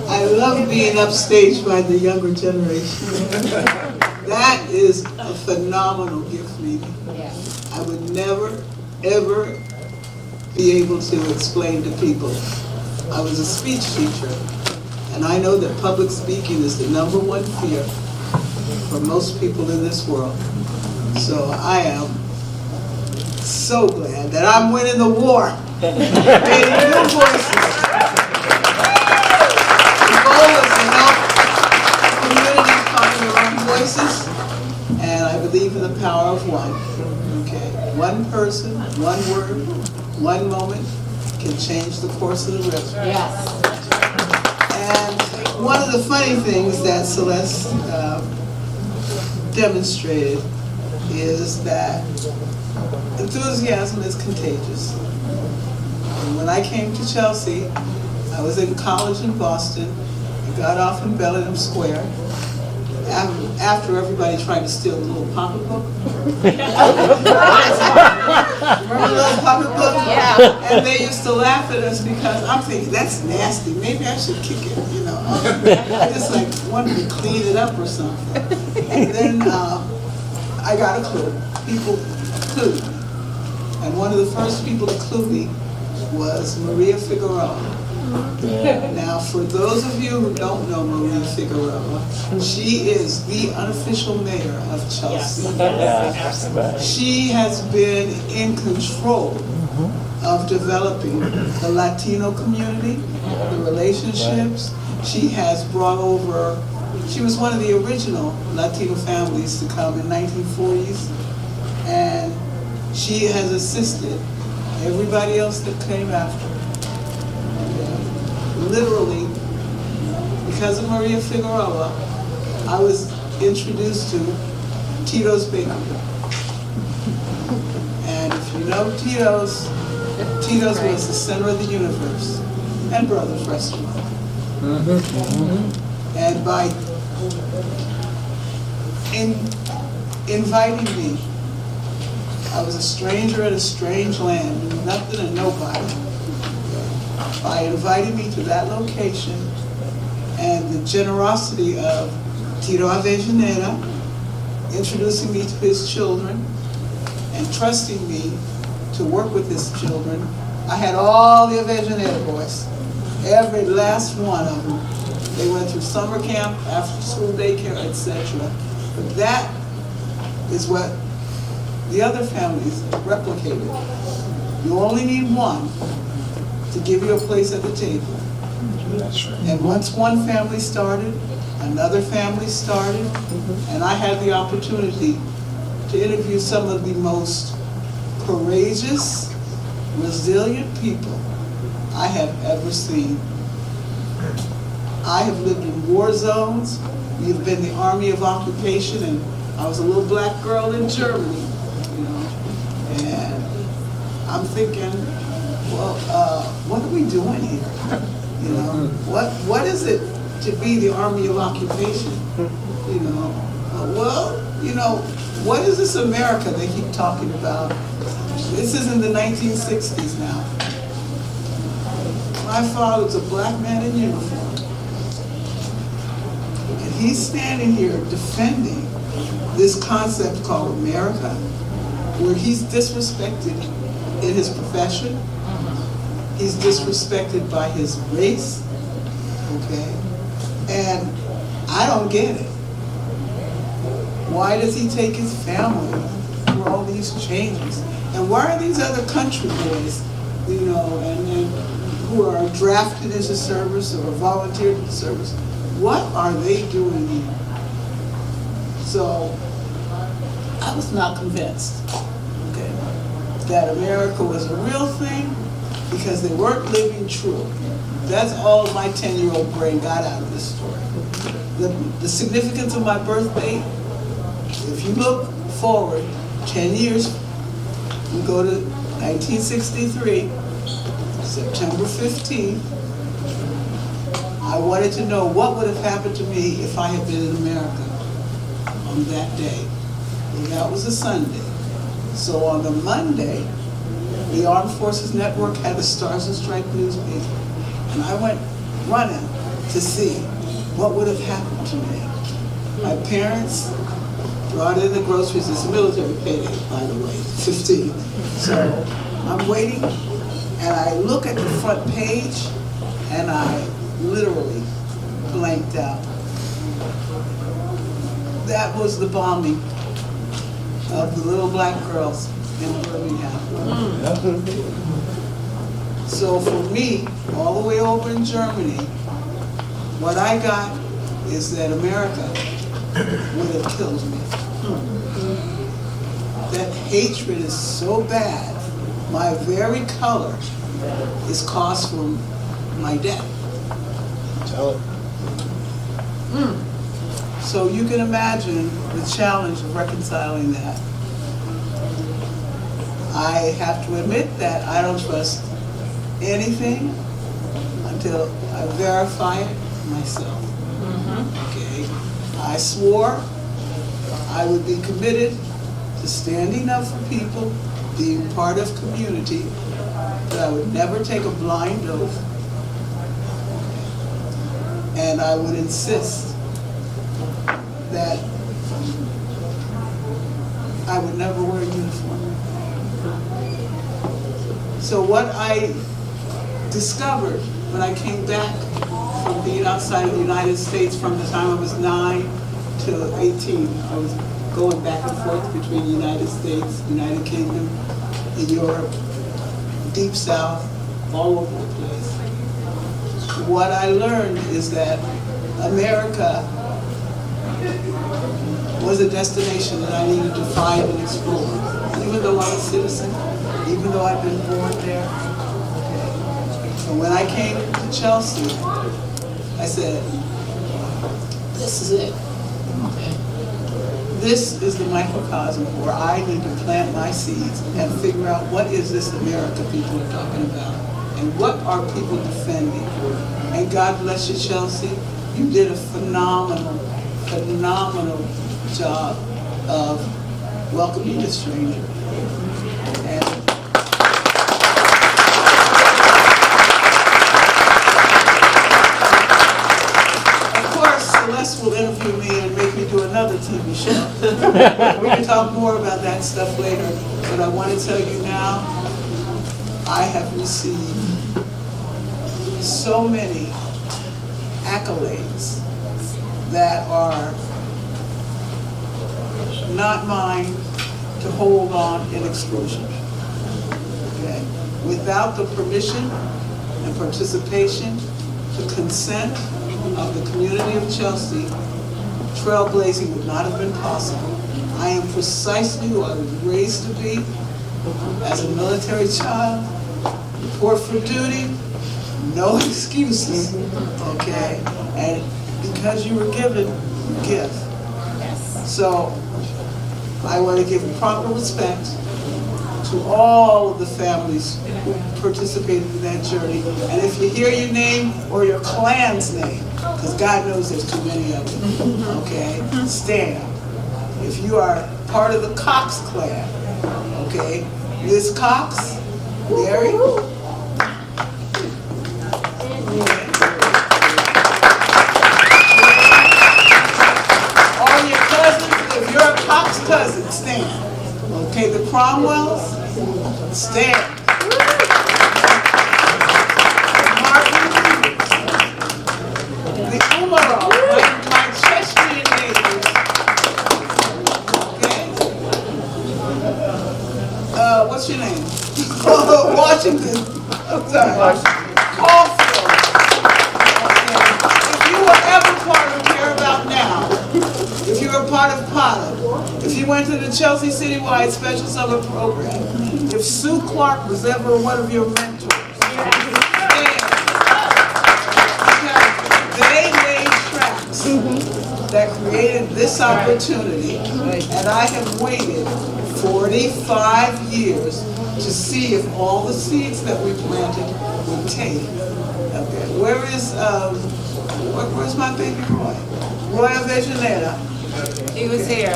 I love being upstaged by the younger generation. That is a phenomenal gift, Lita. I would never, ever be able to explain to people. I was a speech teacher, And I know that public speaking is the #1 fear for most people in this world. So I am so glad that I'm winning the war. Creating new voices. The goal is to help communities find their own voices, and I believe in the power of one. Okay, one person, one word, one moment can change the course of the river. Yes. And one of the funny things that Celeste demonstrated is that enthusiasm is contagious. And when I came to Chelsea, I was in college in Boston. I got off in Bellingham Square after everybody tried to steal the little pocketbook. Remember the little pocketbook? Yeah. And they used to laugh at us because I'm thinking, that's nasty. Maybe I should kick it, you know. I just like wanted to clean it up or something. And then I got a clue. People clued me. And one of the first people to clue me was Maria Figueroa. Now, for those of you who don't know Maria Figueroa, she is the unofficial mayor of Chelsea. She has been in control of developing the Latino community, the relationships. She has brought over, she was one of the original Latino families to come in 1940s, and she has assisted everybody else that came after. Literally, because of Maria Figueroa, I was introduced to Tito's Bakery. And if you know Tito's was the center of the universe, and Brothers Restaurant. And by inviting me, I was a stranger in a strange land, knew nothing and nobody. By inviting me to that location, and the generosity of Tito Avellaneda, introducing me to his children, and trusting me to work with his children. I had all the Avellaneda boys, every last one of them. They went through summer camp, after school daycare, etc. But that is what the other families replicated. You only need one to give you a place at the table. And once one family started, another family started, and I had the opportunity to interview some of the most courageous, resilient people I have ever seen. I have lived in war zones. We have been the army of occupation, and I was a little black girl in Germany, you know. And I'm thinking, well, what are we doing here? You know, what is it to be the army of occupation? You know, what is this America they keep talking about? This is in the 1960s now. My father was a black man in uniform. And he's standing here defending this concept called America, where he's disrespected in his profession. He's disrespected by his race, okay? And I don't get it. Why does he take his family through all these changes? And why are these other country boys, you know, and who are drafted into service or volunteered into service, what are they doing here? So I was not convinced, okay, that America was a real thing, because they weren't living true. That's all my 10-year-old brain got out of this story. The significance of my birthday, if you look forward 10 years, you go to 1963, September 15th, I wanted to know what would have happened to me if I had been in America on that day. And that was a Sunday. So on the Monday, the Armed Forces Network had the Stars and Stripes newspaper. And I went running to see what would have happened to me. My parents brought in the groceries. It's a military payday, by the way, 15. So I'm waiting, and I look at the front page, and I literally blanked out. That was the bombing of the little black girls in Birmingham. So for me, all the way over in Germany, what I got is that America would have killed me. That hatred is so bad, my very color is cause for my death. Tell it. So you can imagine the challenge of reconciling that. I have to admit that I don't trust anything until I verify it myself. Okay. I swore I would be committed to standing up for people, being part of community, but I would never take a blind oath. And I would insist that I would never wear a uniform. So what I discovered when I came back from being outside of the United States from the time I was 9 to 18, I was going back and forth between the United States, United Kingdom, in Europe, Deep South, all over the place. What I learned is that America was a destination that I needed to find and explore. Even though I'm a citizen, even though I've been born there. And when I came to Chelsea, I said, this is it. This is the microcosm where I need to plant my seeds and figure out what is this America people are talking about and what are people defending. And God bless you, Chelsea. You did a phenomenal job of welcoming a stranger. And of course, Celeste will interview me and make me do another TV show. We can talk more about that stuff later, but I want to tell you now, I have received so many accolades that are not mine to hold on in exclusion. Okay? Without the permission and participation, the consent of the community of Chelsea, trailblazing would not have been possible. I am precisely who I was raised to be as a military child. Report for duty, no excuses, okay? And because you were given, you give. So I want to give proper respect to all of the families who participated in that journey. And if you hear your name or your clan's name, because God knows there's too many of them, okay, stand. If you are part of the Cox clan, okay, Liz Cox, Mary, all your cousins, if you're a Cox cousin, stand. Okay, the Cromwells, stand. The Umarov, my Chesterfield neighbors. Okay? What's your name? Washington. I'm sorry. Caulfield. Okay. If you were ever part of Care About Now, if you were part of Pilot, if you went to the Chelsea Citywide Special Summer Program, if Sue Clark was ever one of your mentors, they laid tracks that created this opportunity, and I have waited 45 years to see if all the seeds that we planted would take. Okay, where's my baby Roy? Roy Avellaneda. He was here.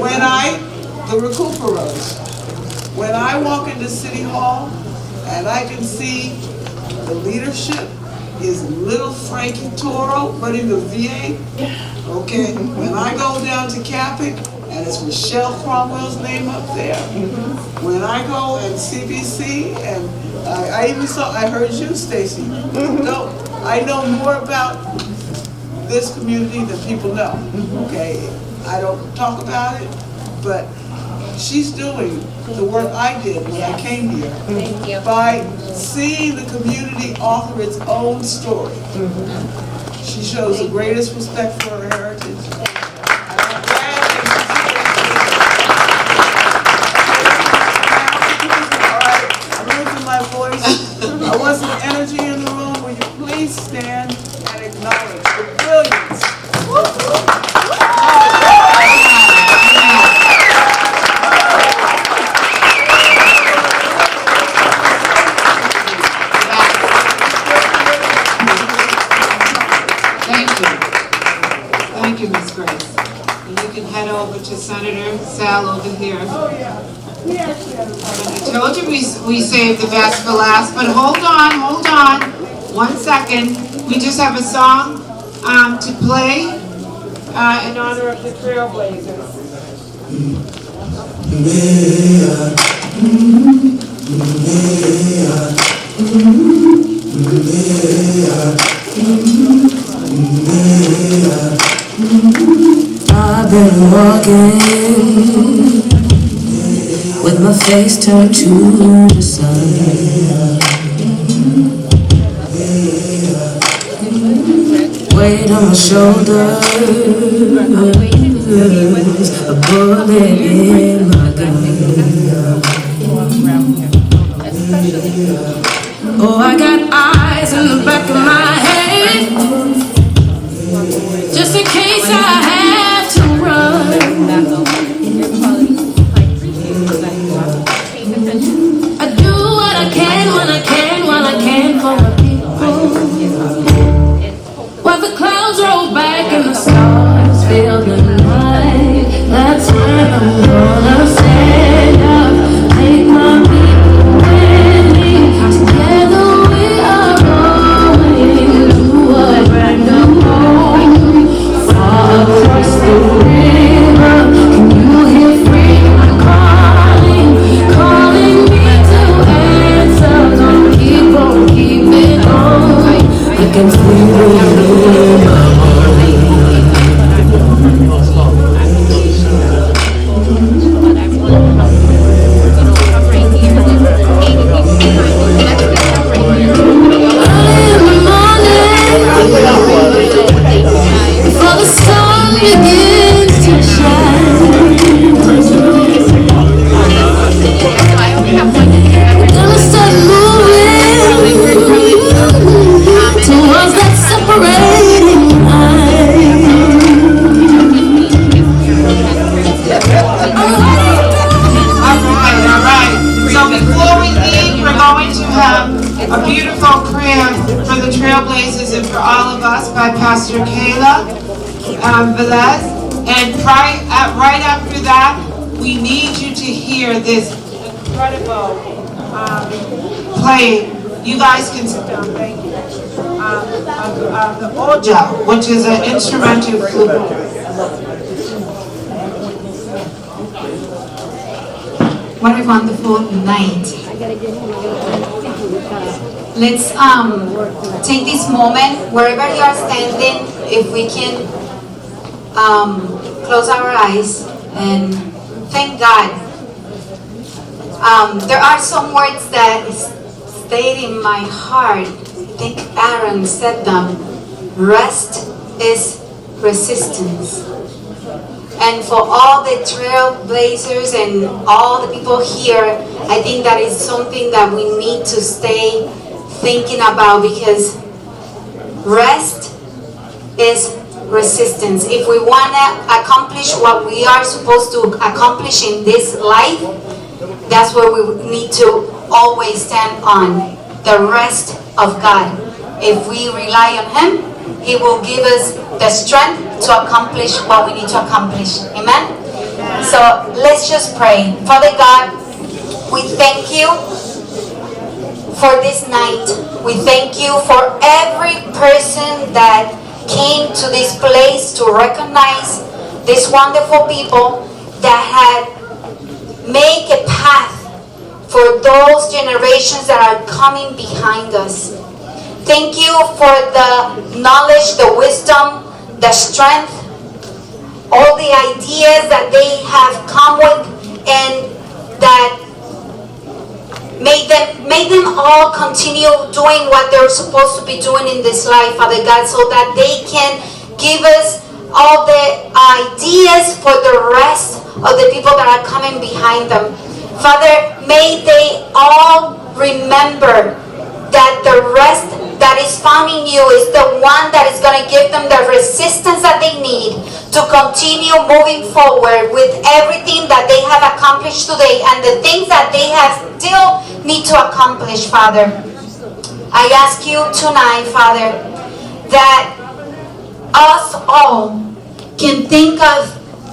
When the Recuperos, when I walk into City Hall and I can see the leadership is little Frankie Toro running the VA, okay? When I go down to Capic and it's Michelle Cromwell's name up there. When I go and CBC and I heard you, Stacy. No, I know more about this community than people know, okay? I don't talk about it, but she's doing the work I did when I came here. Thank you. By seeing the community author its own story. She shows the greatest respect for her heritage. I'm losing my voice. I want some energy in the room. Will you please stand and acknowledge the brilliance? Thank you, Ms. Grace. And you can head over to Senator Sal over here. I told you we saved the best for last, but hold on. 1 second. We just have a song to play in honor of the Trailblazers. I've been walking with my face turned to the sun. Weight on my shoulders, a bullet in my gun. Oh, I got eyes in the back of my head, just in case I have to run. I do what I can when I can for my people. While the clouds roll back and the stars fill the night, that's when I'm gonna stand up, take my people with me. Together we are going to a brand new home, far across the river. Can you hear freedom calling me to answer? Gonna keep on keeping on. I can feel it in my before the sun begins to shine, gonna start moving towards that separating line. All right. So before we leave, we're going to have a beautiful prayer for the Trailblazers and for all of us by Pastor Kayla Velez. And right after that, we need you to hear this incredible playing. You guys can sit down, thank you. The Oja, which is an instrumental flute. What a wonderful night. Let's take this moment, wherever you are standing, if we can close our eyes and thank God. There are some words that stayed in my heart. I think Aaron said them. Rest is resistance. And for all the Trailblazers and all the people here, I think that is something that we need to stay thinking about, because rest is resistance. If we want to accomplish what we are supposed to accomplish in this life, that's where we need to always stand on, the rest of God. If we rely on Him, He will give us the strength to accomplish what we need to accomplish. Amen? So let's just pray. Father God, we thank you for this night. We thank you for every person that came to this place to recognize these wonderful people that had made a path for those generations that are coming behind us. Thank you for the knowledge, the wisdom, the strength, all the ideas that they have come with, and that make them all continue doing what they're supposed to be doing in this life, Father God, so that they can give us all the ideas for the rest of the people that are coming behind them. Father, may they all remember that the rest that is found in you is the one that is going to give them the resistance that they need to continue moving forward with everything that they have accomplished today and the things that they have still need to accomplish, Father. I ask you tonight, Father, that us all can think of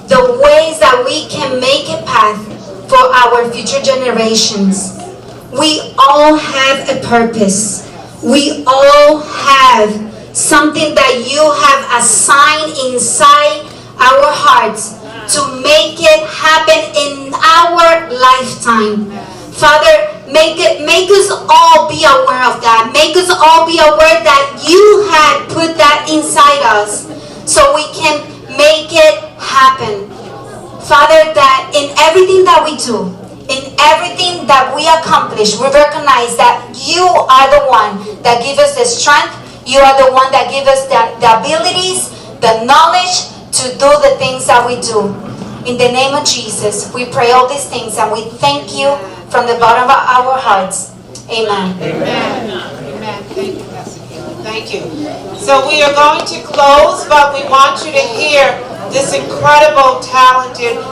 the ways that we can make a path for our future generations. We all have a purpose. We all have something that you have assigned inside our hearts to make it happen in our lifetime. Father, make us all be aware of that. Make us all be aware that you had put that inside us so we can make it happen. Father, that in everything that we do, in everything that we accomplish, we recognize that you are the one that gives us the strength. You are the one that gives us the abilities, the knowledge to do the things that we do. In the name of Jesus, we pray all these things and we thank you from the bottom of our hearts. Amen. Amen. Amen. Thank you, Pastor Kayla. Thank you. So we are going to close, but we want you to hear this incredible, talented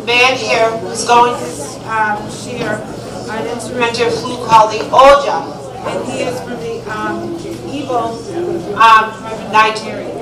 man here who's going to share an instrumental flute called the Oja, and he is from the Igbo from Nigeria.